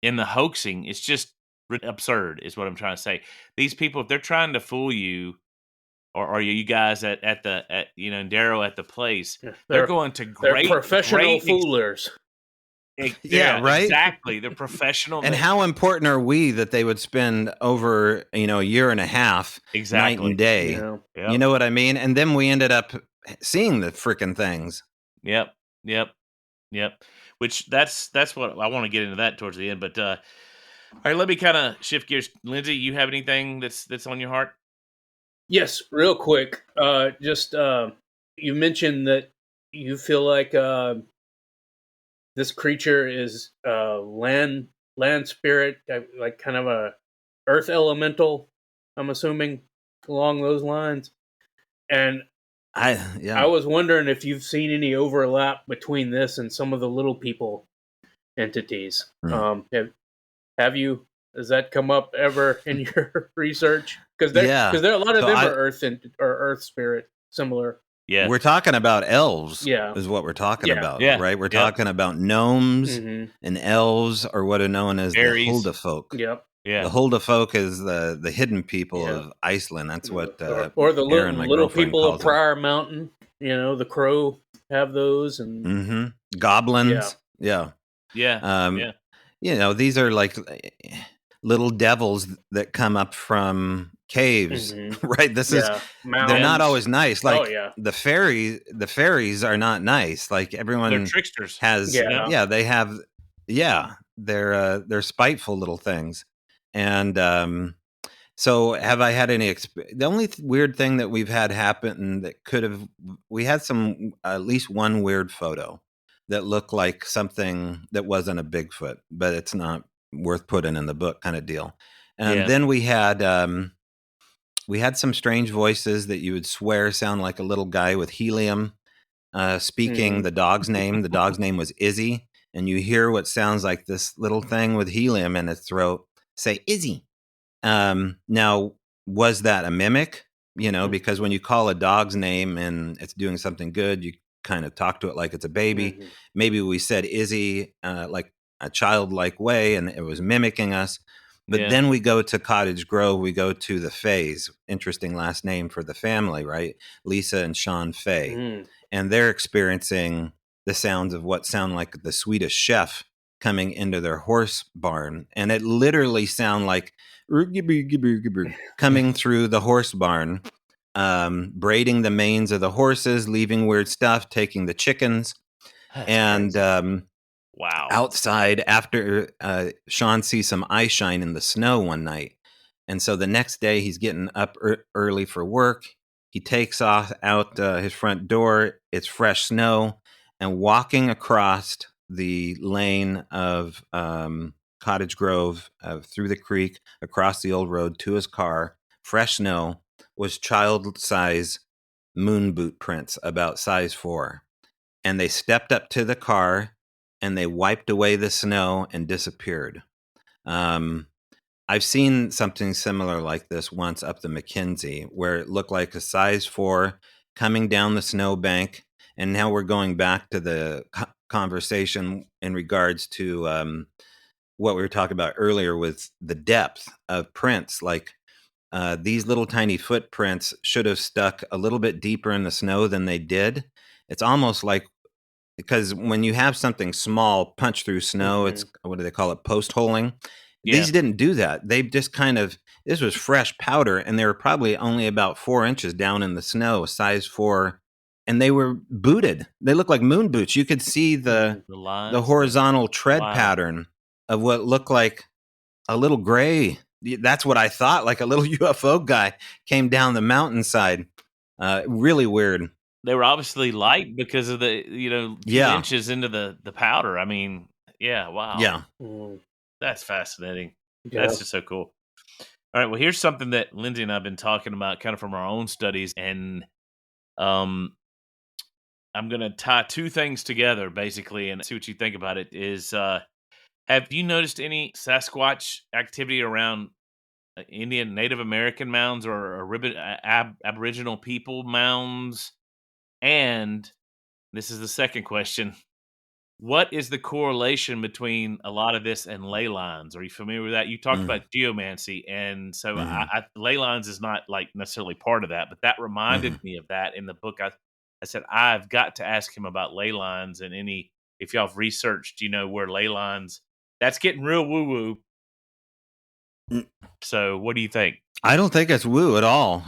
in the hoaxing. It's just absurd, is what I'm trying to say. These people, if they're trying to fool you, or you guys at Darrow at the place, they're going to great professional foolers. Yeah, right. Exactly. They're professional. And how important are we that they would spend over a year and a half, night and day? Yeah. Yep. You know what I mean? And then we ended up seeing the freaking things. Yep. Which that's what I want to get into that towards the end. But all right, let me kind of shift gears. Lindsay, you have anything that's on your heart? Yes, real quick. You mentioned that you feel like this creature is land spirit, like kind of a earth elemental. I'm assuming along those lines. And I was wondering if you've seen any overlap between this and some of the little people entities. Have you? Has that come up ever in your research? Because there are a lot of them are earth spirit similar. Yeah, we're talking about elves. Yeah, is what we're talking about. Yeah. Right. We're talking about gnomes and elves, or what are known as fairies. The Huldafolk. Yep. Yeah, the Huldafolk is the hidden people of Iceland. That's what or the little people of Prior Mountain. the Crow have those, and Goblins. Yeah. Yeah. These are like little devils that come up from caves, right? They're not always nice. Like the fairies are not nice. Like everyone, they're tricksters. has, they have, they're spiteful little things. And so have I had any the only weird thing that we've had happen that we had at least one weird photo that looked like something that wasn't a Bigfoot, but it's not worth putting in the book kind of deal. And then we had some strange voices that you would swear sound like a little guy with helium speaking the dog's name. The dog's name was Izzy, and you hear what sounds like this little thing with helium in its throat say Izzy. Now, was that a mimic? Because when you call a dog's name and it's doing something good, you kind of talk to it like it's a baby. Maybe we said Izzy like a childlike way, and it was mimicking us. But then we go to Cottage Grove. We go to the Fays. Interesting last name for the family, right? Lisa and Sean Fay. And they're experiencing the sounds of what sound like the Swedish chef coming into their horse barn. And it literally sound like coming through the horse barn, braiding the manes of the horses, leaving weird stuff, taking the chickens. That's crazy. Wow. Outside after Sean sees some ice shine in the snow one night. And so the next day he's getting up early for work. He takes out his front door. It's fresh snow, and walking across the lane of Cottage Grove through the creek, across the old road to his car, fresh snow, was child-size moon boot prints about size 4. And they stepped up to the car and they wiped away the snow and disappeared. I've seen something similar like this once up the McKenzie, where it looked like a size 4 coming down the snowbank. And now we're going back to the conversation in regards to what we were talking about earlier with the depth of prints. Like these little tiny footprints should have stuck a little bit deeper in the snow than they did. It's almost like, because when you have something small punch through snow, it's, what do they call it, post holing? These didn't do that. They just this was fresh powder, and they were probably only about 4 inches down in the snow, size 4, and they were booted. They looked like moon boots. You could see the horizontal tread pattern of what looked like a little gray. That's what I thought, like a little UFO guy came down the mountainside. Really weird. They were obviously light because of the, few inches into the powder. I mean, wow. Yeah. That's fascinating. Yeah. That's just so cool. All right, well, here's something that Lindsay and I have been talking about kind of from our own studies, and I'm going to tie two things together, basically, and see what you think about it. Have you noticed any Sasquatch activity around Indian Native American mounds or Aboriginal people mounds? And this is the second question. What is the correlation between a lot of this and ley lines? Are you familiar with that? You talked about geomancy, and so ley lines is not like necessarily part of that, but that reminded me of that in the book. I said, I've got to ask him about ley lines and if y'all have researched, where ley lines, that's getting real woo-woo. So what do you think? I don't think it's woo at all.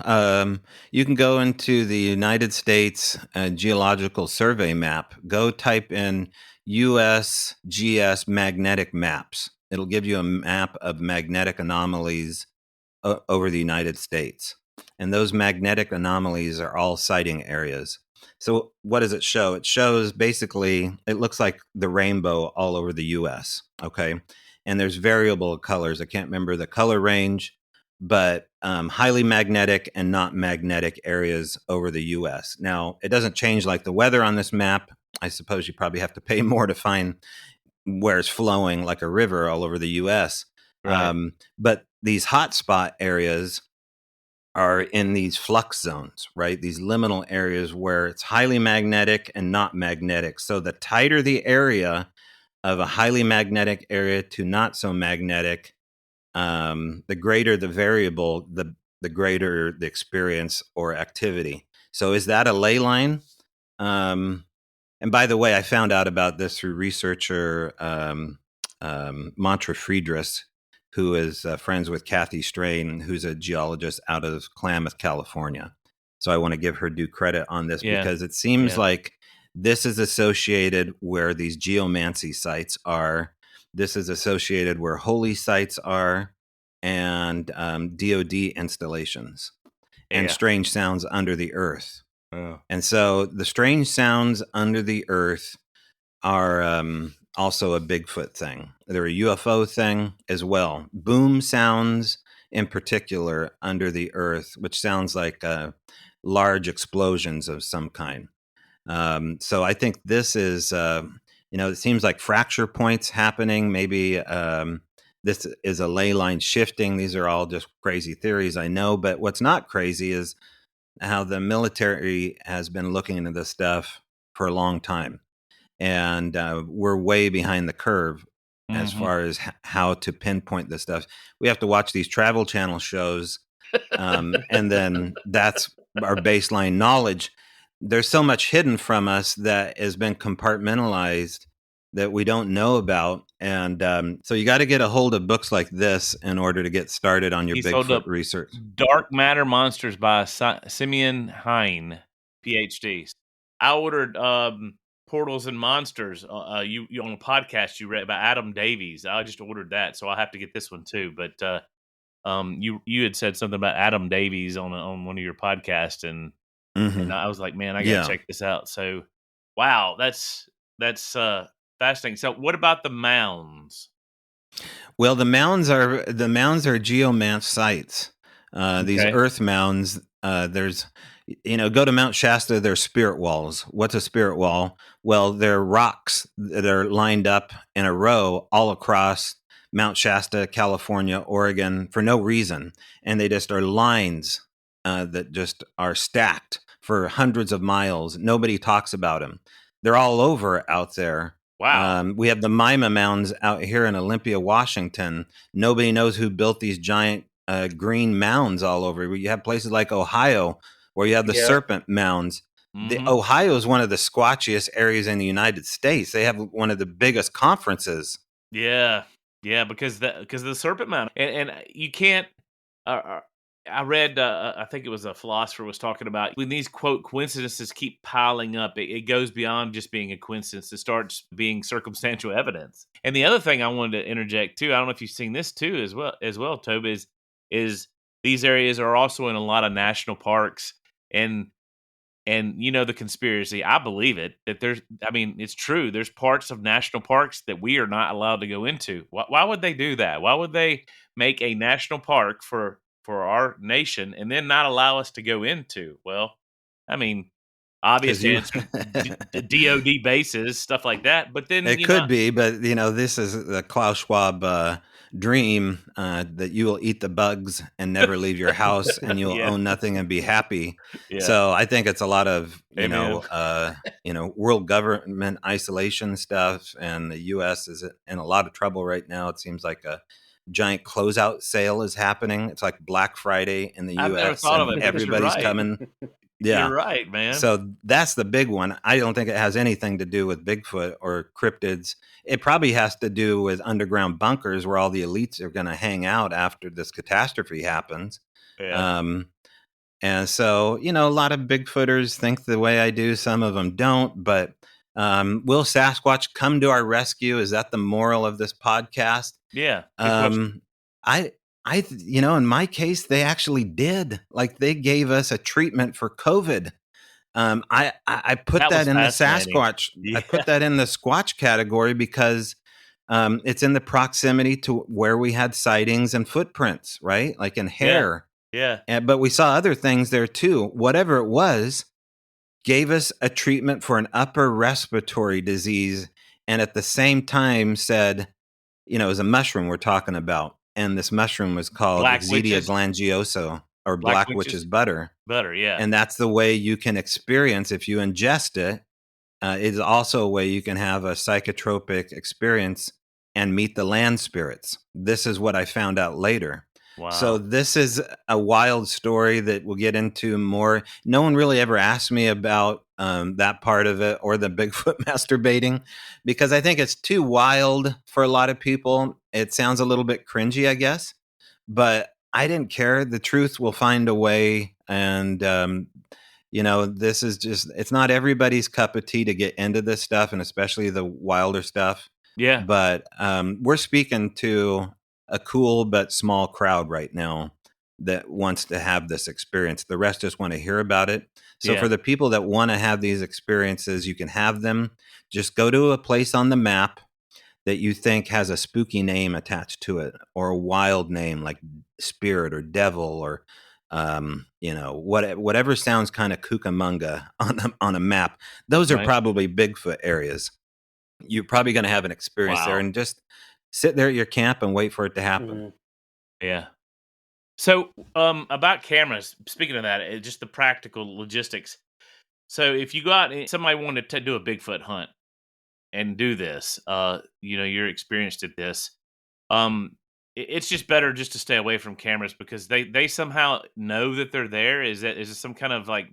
You can go into the United States Geological Survey map. Go type in USGS magnetic maps. It'll give you a map of magnetic anomalies over the United States. And those magnetic anomalies are all sighting areas. So what does it show? It shows basically, it looks like the rainbow all over the U.S., okay? And there's variable colors. I can't remember the color range, but highly magnetic and not magnetic areas over the U.S. Now, it doesn't change like the weather on this map. I suppose you probably have to pay more to find where it's flowing like a river all over the U.S. Right. But these hotspot areas are in these flux zones, right? These liminal areas where it's highly magnetic and not magnetic. So the tighter the area of a highly magnetic area to not so magnetic, the greater the variable, the greater the experience or activity. So is that a ley line? And by the way, I found out about this through researcher Mantra Friedrich, who is friends with Kathy Strain, who's a geologist out of Klamath, California. So I want to give her due credit on this because it seems like this is associated where these geomancy sites are. This is associated where holy sites are, and DoD installations and strange sounds under the earth. Oh. And so the strange sounds under the earth are also a Bigfoot thing. They're a UFO thing as well. Boom sounds in particular under the earth, which sounds like large explosions of some kind. So I think this is, it seems like fracture points happening. Maybe this is a ley line shifting. These are all just crazy theories, I know. But what's not crazy is how the military has been looking into this stuff for a long time. And we're way behind the curve as far as how to pinpoint this stuff. We have to watch these Travel Channel shows, and then that's our baseline knowledge. There's so much hidden from us that has been compartmentalized that we don't know about. And so you got to get a hold of books like this in order to get started on your Bigfoot research. Dark Matter Monsters by Simeon Hein, PhD. I ordered Portals and Monsters. You on a podcast you read about Adam Davies. I just ordered that, so I'll have to get this one too. But you had said something about Adam Davies on one of your podcasts, and I was like, man, I gotta check this out. So, wow, that's fascinating. So, what about the mounds? Well, the mounds are geomance sites. These earth mounds. There's, go to Mount Shasta. There's spirit walls. What's a spirit wall? Well, they're rocks that are lined up in a row all across Mount Shasta, California, Oregon, for no reason, and they just are lines that just are stacked for hundreds of miles. Nobody talks about them. They're all over out there. Wow. We have the Mima Mounds out here in Olympia, Washington. Nobody knows who built these giant green mounds all over. You have places like Ohio where you have the serpent mounds. Ohio is one of the squatchiest areas in the United States. They have one of the biggest conferences. Yeah, because of the serpent mound, and you can't. I read, I think it was a philosopher was talking about when these quote coincidences keep piling up, it goes beyond just being a coincidence. It starts being circumstantial evidence. And the other thing I wanted to interject too, I don't know if you've seen this too as well, Tobe, is these areas are also in a lot of national parks, and the conspiracy, I believe it, that it's true. There's parts of national parks that we are not allowed to go into. Why would they do that? Why would they make a national park for our nation and then not allow us to go into? Well, obvious answer, DOD bases, stuff like that. But then it could be, but this is the Klaus Schwab dream that you will eat the bugs and never leave your house, and you'll own nothing and be happy. So I think it's a lot of world government isolation stuff, and the U.S. is in a lot of trouble right now. It seems like a giant closeout sale is happening. It's like Black Friday in the U.S. I've never thought of it. Everybody's coming. Yeah, you're right, man. So that's the big one. I don't think it has anything to do with Bigfoot or cryptids. It probably has to do with underground bunkers where all the elites are going to hang out after this catastrophe happens. Yeah. And so, a lot of Bigfooters think the way I do. Some of them don't. But will Sasquatch come to our rescue? Is that the moral of this podcast? Yeah. In my case, they actually did. Like, they gave us a treatment for COVID. I put that in the Sasquatch. Yeah. I put that in the Squatch category because it's in the proximity to where we had sightings and footprints, right? Like in hair. Yeah. But we saw other things there too. Whatever it was, gave us a treatment for an upper respiratory disease, and at the same time said, it was a mushroom we're talking about. And this mushroom was called Exidia glandiosa, or black witch's butter. Butter, yeah. And that's the way you can experience, if you ingest it, it's also a way you can have a psychotropic experience and meet the land spirits. This is what I found out later. Wow. So this is a wild story that we'll get into more. No one really ever asked me about that part of it, or the Bigfoot masturbating, because I think it's too wild for a lot of people. It sounds a little bit cringy, I guess, but I didn't care. The truth will find a way. And, this is just, it's not everybody's cup of tea to get into this stuff, and especially the wilder stuff. Yeah. But we're speaking to a cool but small crowd right now that wants to have this experience. The rest just want to hear about it. So for the people that want to have these experiences, you can have them. Just go to a place on the map that you think has a spooky name attached to it, or a wild name like spirit or devil, or whatever sounds kind of kookamonga on a map. Those are probably Bigfoot areas. You're probably going to have an experience there, and just sit there at your camp and wait for it to happen. Yeah. So, about cameras, speaking of that, just the practical logistics. So if you go out and somebody wanted to do a Bigfoot hunt and do this, you're experienced at this. It's just better just to stay away from cameras, because they somehow know that they're there. Is it some kind of like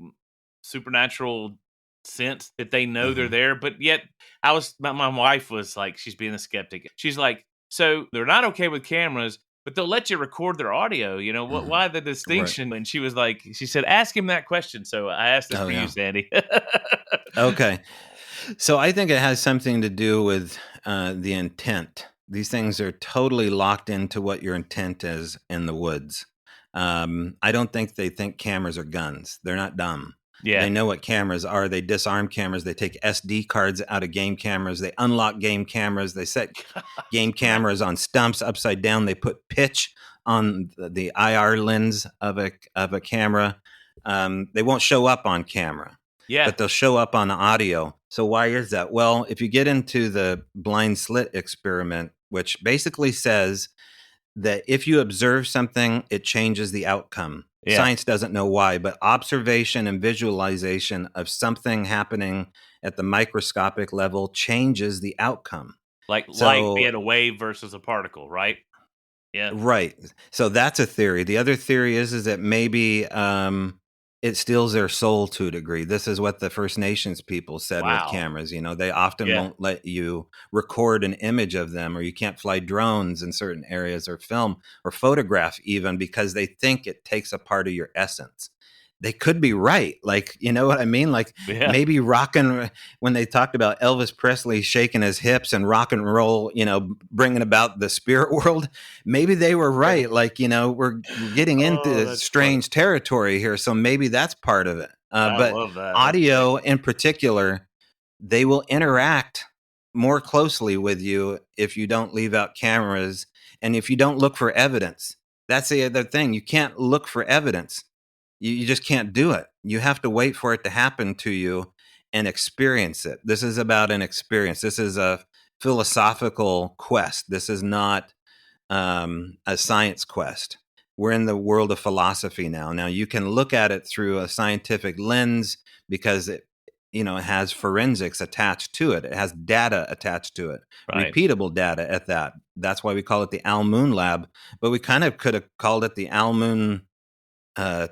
supernatural sense that they know they're there? But yet, my wife was like, she's being a skeptic. She's like, so they're not okay with cameras, but they'll let you record their audio. Why the distinction? Right. And she said, ask him that question. So I asked this for you, Sandy. Okay. So I think it has something to do with the intent. These things are totally locked into what your intent is in the woods. I don't think they think cameras are guns. They're not dumb. Yeah. They know what cameras are. They disarm cameras. They take SD cards out of game cameras. They unlock game cameras. They set game cameras on stumps upside down. They put pitch on the IR lens of a camera. They won't show up on camera. Yeah. But they'll show up on audio. So why is that? Well, if you get into the blind slit experiment, which basically says that if you observe something, it changes the outcome. Yeah. Science doesn't know why, but observation and visualization of something happening at the microscopic level changes the outcome. Like light being a wave versus a particle, right? Yeah. Right. So that's a theory. The other theory is that maybe it steals their soul to a degree. This is what the First Nations people said with cameras. They often won't let you record an image of them, or you can't fly drones in certain areas, or film or photograph even, because they think it takes a part of your essence. They could be right. Like, you know what I mean? Like maybe when they talked about Elvis Presley shaking his hips and rock and roll, bringing about the spirit world, maybe they were right. Yeah. Like, we're getting into strange territory here. So maybe that's part of it. But love that. Audio in particular, they will interact more closely with you if you don't leave out cameras and if you don't look for evidence. That's the other thing. You can't look for evidence. You just can't do it. You have to wait for it to happen to you and experience it. This is about an experience. This is a philosophical quest. This is not a science quest. We're in the world of philosophy now. Now you can look at it through a scientific lens because it has forensics attached to it. It has data attached to it, repeatable data at that. That's why we call it the Al Moon Lab. But we kind of could have called it the Al Moon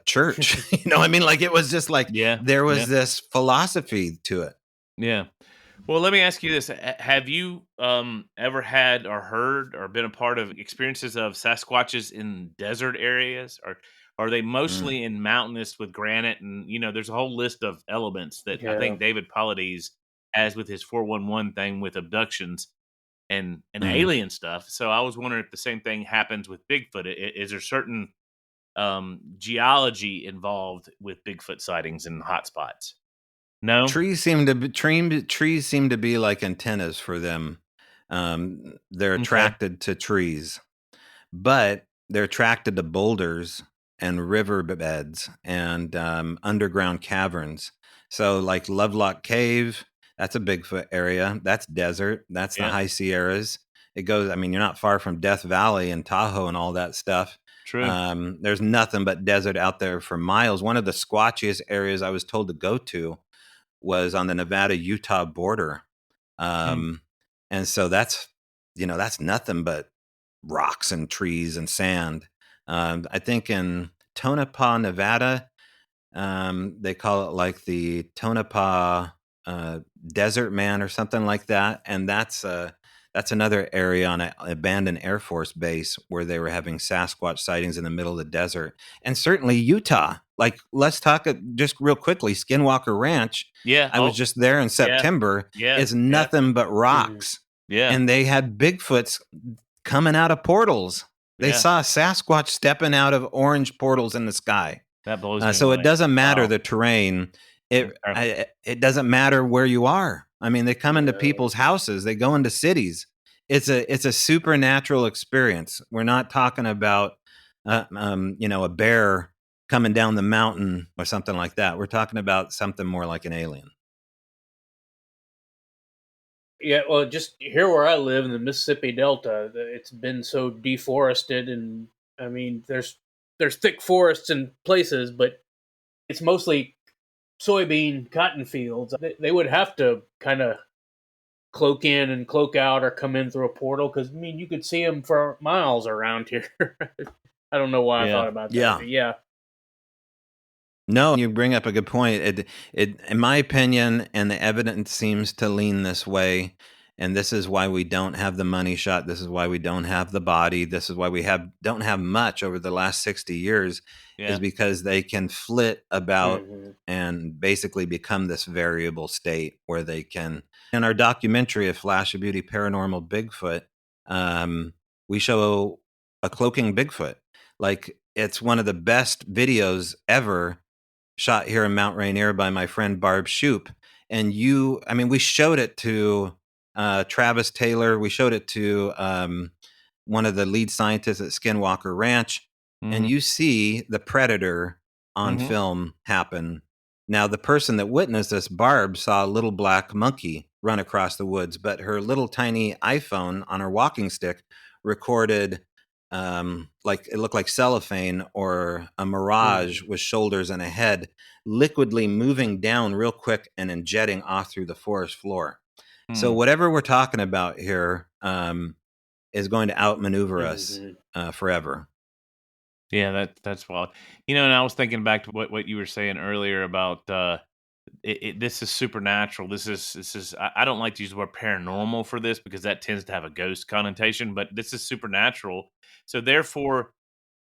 church. Like it was just like there was this philosophy to it. Yeah. Well, let me ask you this. Have you ever had or heard or been a part of experiences of Sasquatches in desert areas? Or are they mostly in mountainous with granite? And, there's a whole list of elements that I think David Paulides has with his 411 thing with abductions and alien stuff. So I was wondering if the same thing happens with Bigfoot. Is there certain geology involved with Bigfoot sightings and hotspots? No, trees seem to be like antennas for them. They're attracted to trees, but they're attracted to boulders and river beds and underground caverns. So like Lovelock Cave, that's a Bigfoot area. That's desert. That's the High Sierras. It goes, you're not far from Death Valley and Tahoe and all that stuff. True. There's nothing but desert out there for miles. One of the squatchiest areas I was told to go to was on the Nevada-Utah border. And so that's nothing but rocks and trees and sand. I think in Tonopah, Nevada, They call it like the Tonopah Desert Man or something like that, and that's another area on an abandoned Air Force base where they were having Sasquatch sightings in the middle of the desert. And certainly Utah. Like, let's talk just real quickly. Skinwalker Ranch. Yeah. I was just there in September. Yeah. It's nothing but rocks. Yeah. And they had Bigfoots coming out of portals. They saw a Sasquatch stepping out of orange portals in the sky. That blows me so away. it doesn't matter the terrain. It doesn't matter where you are. I mean, they come into people's houses. They go into cities. It's a supernatural experience. We're not talking about a bear coming down the mountain or something like that. We're talking about something more like an alien. Yeah, well, just here where I live in the Mississippi Delta, it's been so deforested, and I mean, there's thick forests in places, but it's mostly soybean cotton fields. They would have to kind of cloak in and cloak out or come in through a portal, because I mean, you could see them for miles around here. I don't know why I thought about that. Yeah. No, you bring up a good point. It, in my opinion, and the evidence seems to lean this way, and this is why we don't have the money shot. This is why we don't have the body. This is why we don't have much over the last 60 years, is because they can flit about and basically become this variable state where they can. In our documentary, A Flash of Beauty, Paranormal Bigfoot, we show a cloaking Bigfoot. Like, it's one of the best videos ever shot here in Mount Rainier by my friend Barb Shoop. And we showed it to Travis Taylor. We showed it to one of the lead scientists at Skinwalker Ranch. And you see the predator on film happen. Now, the person that witnessed this, Barb, saw a little black monkey run across the woods, but her little tiny iPhone on her walking stick recorded like it looked like cellophane or a mirage with shoulders and a head liquidly moving down real quick and then jetting off through the forest floor. So whatever we're talking about here is going to outmaneuver us forever. Yeah, that's wild. And I was thinking back to what you were saying earlier about this is supernatural. This is I don't like to use the word paranormal for this because that tends to have a ghost connotation, but this is supernatural. So therefore,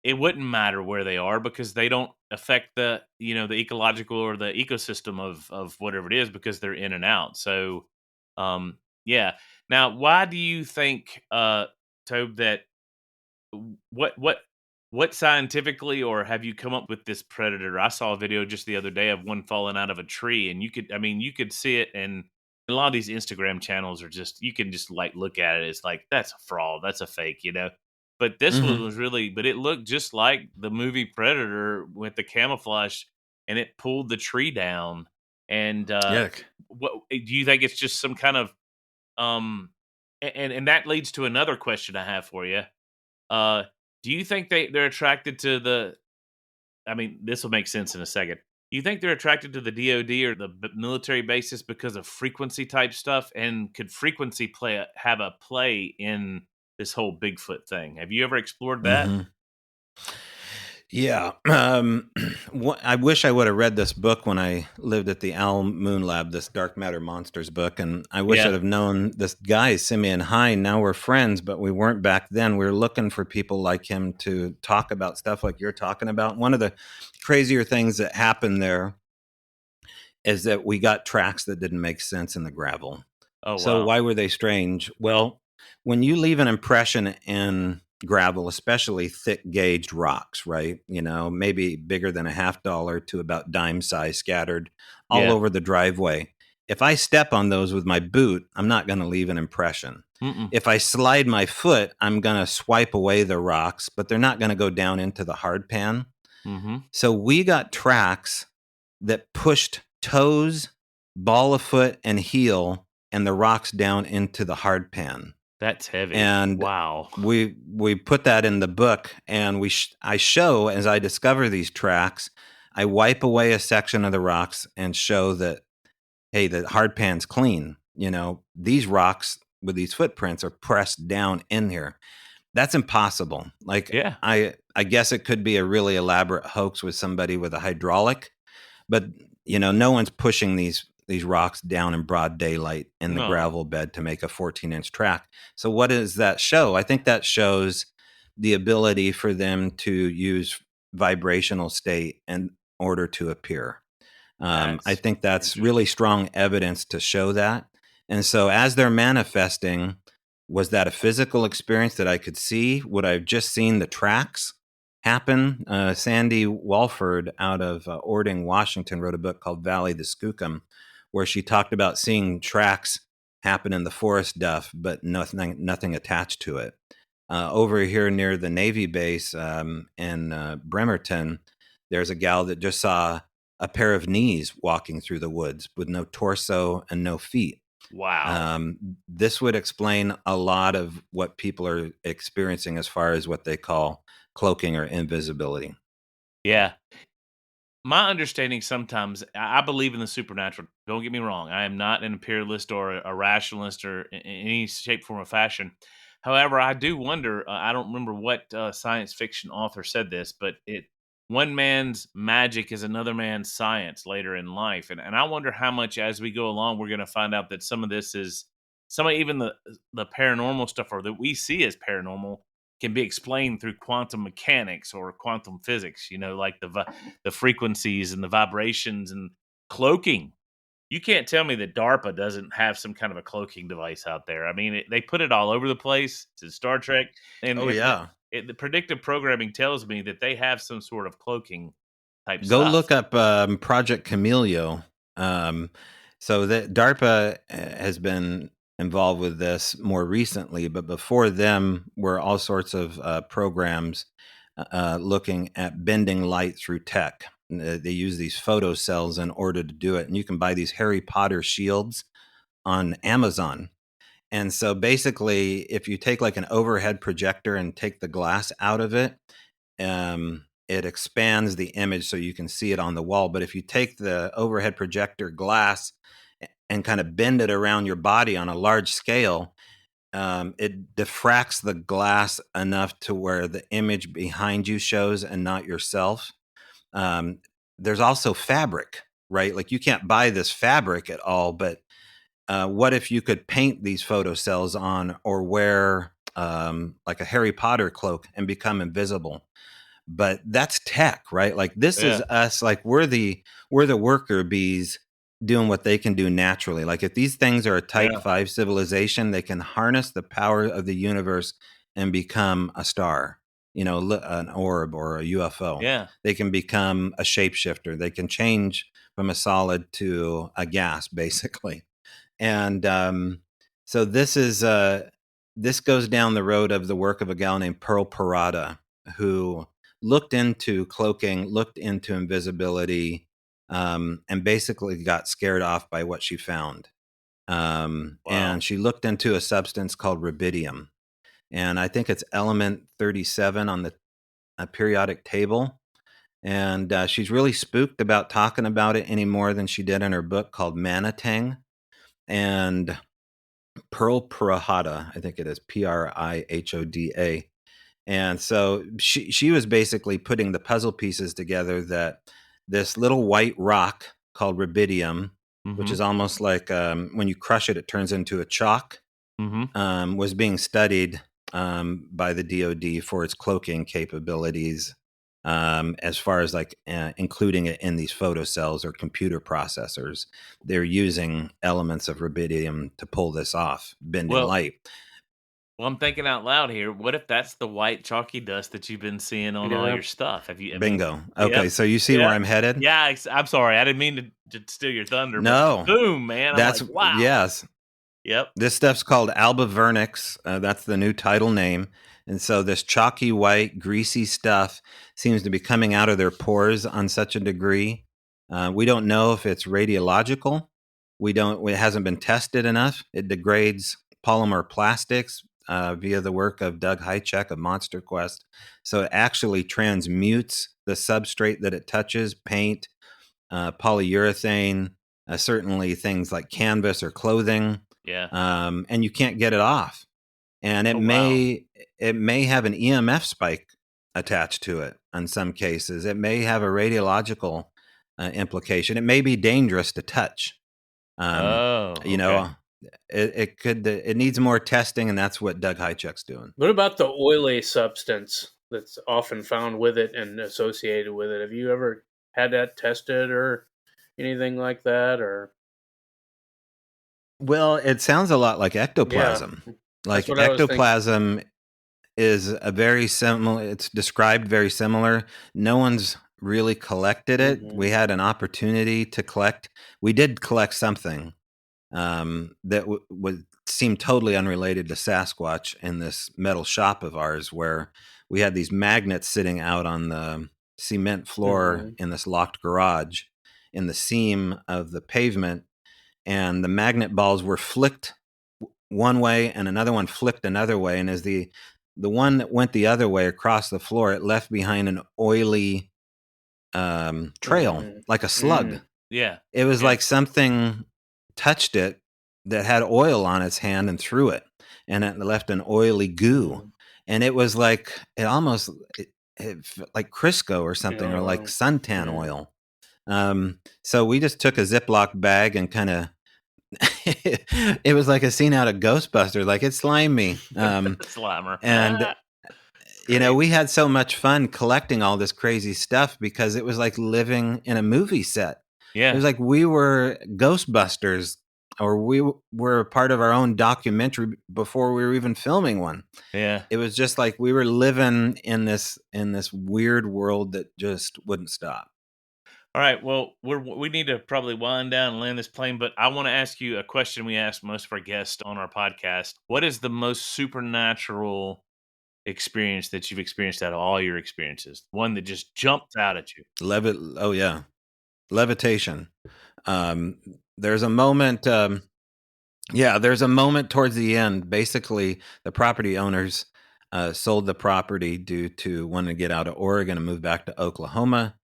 it wouldn't matter where they are because they don't affect the the ecological or the ecosystem of whatever it is because they're in and out. So yeah. Now, why do you think Tobe, that what scientifically, or have you come up with this predator? I saw a video just the other day of one falling out of a tree, and you could see it. And a lot of these Instagram channels are you can just like look at it. It's like, that's a fraud. That's a fake, But this one was but it looked just like the movie Predator with the camouflage, and it pulled the tree down. And what do you think? It's just some kind of and that leads to another question I have for you. Do you think they're attracted to the? I mean, this will make sense in a second. Do you think they're attracted to the DoD or the military bases because of frequency type stuff? And could frequency have a play in this whole Bigfoot thing? Have you ever explored that? Yeah. I wish I would have read this book when I lived at the Owl Moon Lab, this Dark Matter Monsters book. And I wish I'd have known this guy, Simeon Hine. Now we're friends, but we weren't back then. We were looking for people like him to talk about stuff like you're talking about. One of the crazier things that happened there is that we got tracks that didn't make sense in the gravel. Oh, so wow. Why were they strange? Well, when you leave an impression in gravel, especially thick gauged rocks, right? Maybe bigger than $50 to about dime size scattered all over the driveway. If I step on those with my boot, I'm not going to leave an impression. If I slide my foot, I'm going to swipe away the rocks, but they're not going to go down into the hard pan. So we got tracks that pushed toes, ball of foot, and heel, and the rocks down into the hard pan. That's heavy. And wow, we put that in the book, and I show as I discover these tracks, I wipe away a section of the rocks and show that, hey, the hard pan's clean. These rocks with these footprints are pressed down in here. That's impossible. Like, I guess it could be a really elaborate hoax with somebody with a hydraulic, but no one's pushing these rocks down in broad daylight in the No. gravel bed to make a 14-inch track. So what does that show? I think that shows the ability for them to use vibrational state in order to appear. I think that's really strong evidence to show that. And so as they're manifesting, was that a physical experience that I could see? Would I have just seen the tracks happen? Sandy Walford out of Ording, Washington, wrote a book called Valley the Skookum, where she talked about seeing tracks happen in the forest duff, but nothing attached to it. Over here near the Navy base in Bremerton, there's a gal that just saw a pair of knees walking through the woods with no torso and no feet. Wow. This would explain a lot of what people are experiencing as far as what they call cloaking or invisibility. Yeah. My understanding sometimes, I believe in the supernatural. Don't get me wrong. I am not an imperialist or a rationalist or in any shape, form, or fashion. However, I do wonder, I don't remember what science fiction author said this, but one man's magic is another man's science later in life. And I wonder how much as we go along, we're going to find out that some of this is, some of even the paranormal stuff or that we see as paranormal can be explained through quantum mechanics or quantum physics, like the frequencies and the vibrations and cloaking. You can't tell me that DARPA doesn't have some kind of a cloaking device out there. I mean, they put it all over the place. It's in Star Trek. And yeah. The predictive programming tells me that they have some sort of cloaking type Go stuff. look up Project Chameleon. So that DARPA has been involved with this more recently, but before them were all sorts of programs looking at bending light through tech. They use these photocells in order to do it, and you can buy these Harry Potter shields on Amazon. And so basically, if you take like an overhead projector and take the glass out of it, it expands the image so you can see it on the wall. But if you take the overhead projector glass and kind of bend it around your body on a large scale, it diffracts the glass enough to where the image behind you shows and not yourself. There's also fabric, right? Like you can't buy this fabric at all, but what if you could paint these photocells on or wear like a Harry Potter cloak and become invisible? But that's tech, right? Like this is us, like we're the worker bees doing what they can do naturally. Like if these things are a type 5 civilization, they can harness the power of the universe and become a star, an orb or a UFO. Yeah. They can become a shapeshifter. They can change from a solid to a gas, basically. And so this goes down the road of the work of a gal named Pearl Parada, who looked into cloaking, looked into invisibility, and basically got scared off by what she found. And she looked into a substance called rubidium. And I think it's element 37 on the periodic table. And she's really spooked about talking about it any more than she did in her book called Manatang. And Pearl Parada, I think it is Prihoda. And so she was basically putting the puzzle pieces together that this little white rock called rubidium, which is almost like when you crush it, it turns into a chalk, was being studied by the DoD for its cloaking capabilities, as far as like including it in these photocells or computer processors. They're using elements of rubidium to pull this off, bending light. Well, I'm thinking out loud here. What if that's the white chalky dust that you've been seeing on all your stuff? Have you? Bingo. Okay, so you see where I'm headed? Yeah, I'm sorry. I didn't mean to steal your thunder. No. But boom, man. That's I'm like, wow. Yes. Yep. This stuff's called alba vernix. That's the new title name. And so this chalky white, greasy stuff seems to be coming out of their pores on such a degree. We don't know if it's radiological. It hasn't been tested enough. It degrades polymer plastics via the work of Doug Hychek of Monster Quest. So it actually transmutes the substrate that it touches, paint, polyurethane, certainly things like canvas or clothing. Yeah. And you can't get it off. And it may have an EMF spike attached to it in some cases. It may have a radiological implication. It may be dangerous to touch. You know, it needs more testing, and that's what Doug Hychek's doing. What about the oily substance that's often found with it and associated with it? Have you ever had that tested or anything like that? Or Well, it sounds a lot like ectoplasm. Like what I was thinking. ectoplasm is a very similar. It's described very similar. No one's really collected it. We had an opportunity to collect. We did collect something that would seem totally unrelated to Sasquatch in this metal shop of ours, where we had these magnets sitting out on the cement floor in this locked garage in the seam of the pavement, and the magnet balls were flicked one way and another one flicked another way, and as the one that went the other way across the floor, it left behind an oily trail, like a slug. Yeah. It was like something touched it that had oil on its hand and threw it, and it left an oily goo. And it was like, it almost like Crisco or something, or like suntan oil. So we just took a Ziploc bag and kind of, it was like a scene out of Ghostbusters, like it slimed me. Slimer. And you know, we had so much fun collecting all this crazy stuff because it was like living in a movie set. Yeah. It was like we were Ghostbusters, or we were part of our own documentary before we were even filming one. Yeah. It was just like we were living in this weird world that just wouldn't stop. All right. Well, we need to probably wind down and land this plane, but I want to ask you a question we ask most of our guests on our podcast. What is the most supernatural experience that you've experienced out of all your experiences? One that just jumped out at you? Oh yeah, Levitation. There's a moment. There's a moment towards the end. Basically, the property owners sold the property due to wanting to get out of Oregon and move back to Oklahoma.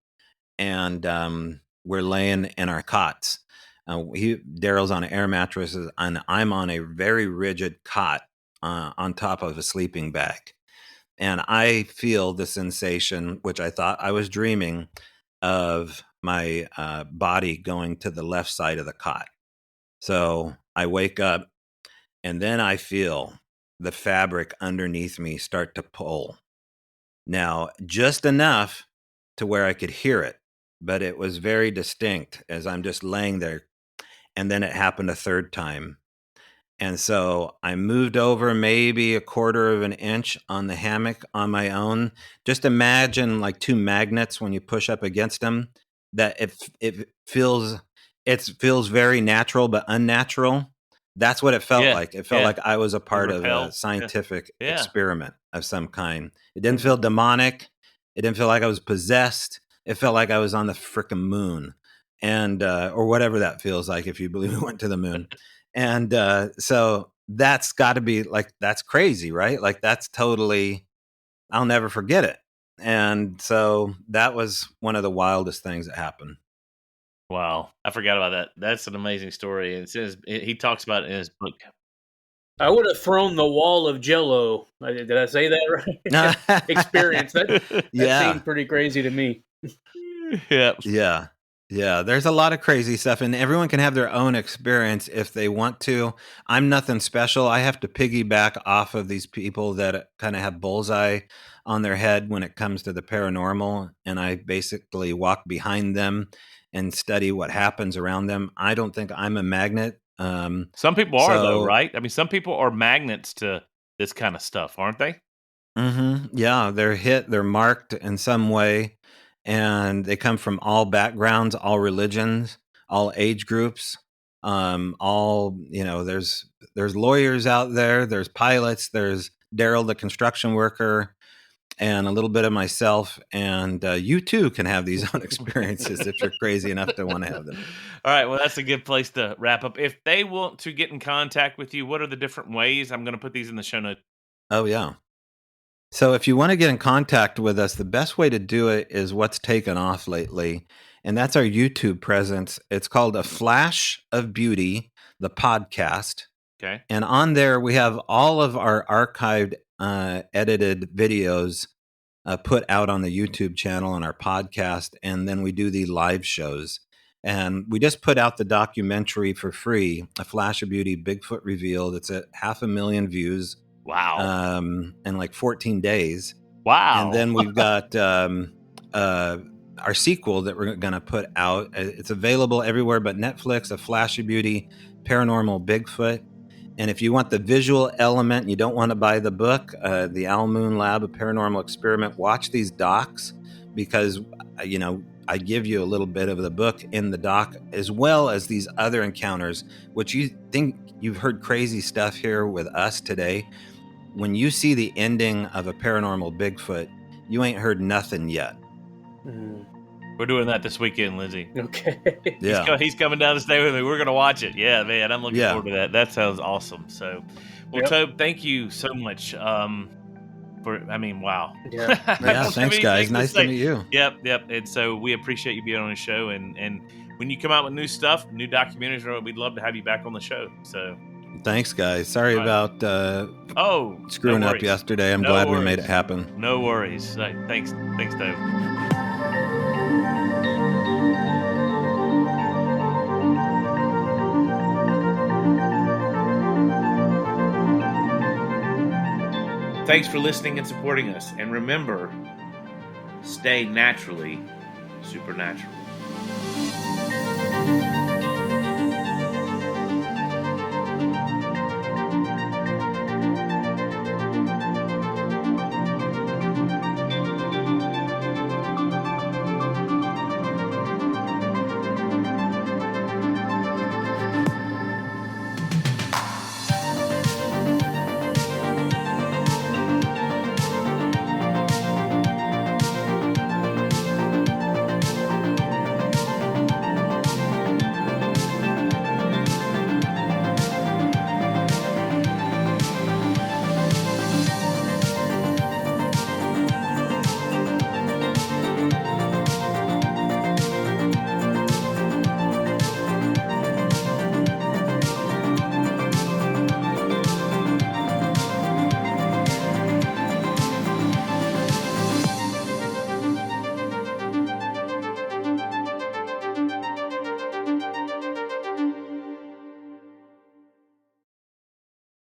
And we're laying in our cots. Daryl's on an air mattress, and I'm on a very rigid cot on top of a sleeping bag. And I feel the sensation, which I thought I was dreaming, of my body going to the left side of the cot. So I wake up, and then I feel the fabric underneath me start to pull. Now, just enough to where I could hear it, but it was very distinct as I'm just laying there. And then it happened a third time. And so I moved over maybe a quarter of an inch on the hammock on my own. Just imagine like two magnets when you push up against them, that it feels very natural but unnatural. That's what it felt like. It felt like I was a part of a scientific experiment of some kind. It didn't feel demonic. It didn't feel like I was possessed. It felt like I was on the frickin' moon, and or whatever that feels like if you believe we went to the moon. And so that's got to be like, that's crazy, right? Like that's totally, I'll never forget it. And so that was one of the wildest things that happened. Wow, I forgot about that. That's an amazing story. And he talks about it in his book. I would have thrown the wall of Jello. Did I say that right? Experience that seemed pretty crazy to me. Yeah. There's a lot of crazy stuff, and everyone can have their own experience if they want to. I'm nothing special. I have to piggyback off of these people that kind of have bullseye on their head when it comes to the paranormal, and I basically walk behind them and study what happens around them. I don't think I'm a magnet. Some people are, though, right? I mean, some people are magnets to this kind of stuff, aren't they? Mm-hmm. Yeah, they're marked in some way, and they come from all backgrounds, all religions, all age groups, all, you know, there's lawyers out there, there's pilots, there's Daryl, the construction worker, and a little bit of myself, and you too can have these own experiences if you're crazy enough to want to have them. All right, well, that's a good place to wrap up. If they want to get in contact with you, what are the different ways? I'm going to put these in the show notes. Oh, yeah. So if you want to get in contact with us, the best way to do it is what's taken off lately, and that's our YouTube presence. It's called A Flash of Beauty, the podcast. Okay. And on there, we have all of our archived, edited videos put out on the YouTube channel and our podcast, and then we do the live shows. And we just put out the documentary for free, A Flash of Beauty, Bigfoot Revealed. It's at 500,000 views. Wow. In like 14 days. Wow. And then we've got our sequel that we're going to put out. It's available everywhere but Netflix, A Flash of Beauty, Paranormal Bigfoot. And if you want the visual element and you don't want to buy the book, the Al Moon Lab, A Paranormal Experiment, watch these docs, because, I give you a little bit of the book in the doc, as well as these other encounters, which you think you've heard crazy stuff here with us today. When you see the ending of A Paranormal Bigfoot, you ain't heard nothing yet. We're doing that this weekend, Lindsay. Okay. Yeah. He's coming down to stay with me. We're going to watch it. Yeah, man. I'm looking forward to that. That sounds awesome. So, Tobe, thank you so much. Wow. Yeah. Thanks, guys. Nice to meet you. Yep. And so we appreciate you being on the show. And when you come out with new stuff, new documentaries, we'd love to have you back on the show. So thanks, guys. Sorry about screwing up yesterday. I'm glad we made it happen. No worries. Thanks, Tobe. Thanks for listening and supporting us. And remember, stay naturally supernatural.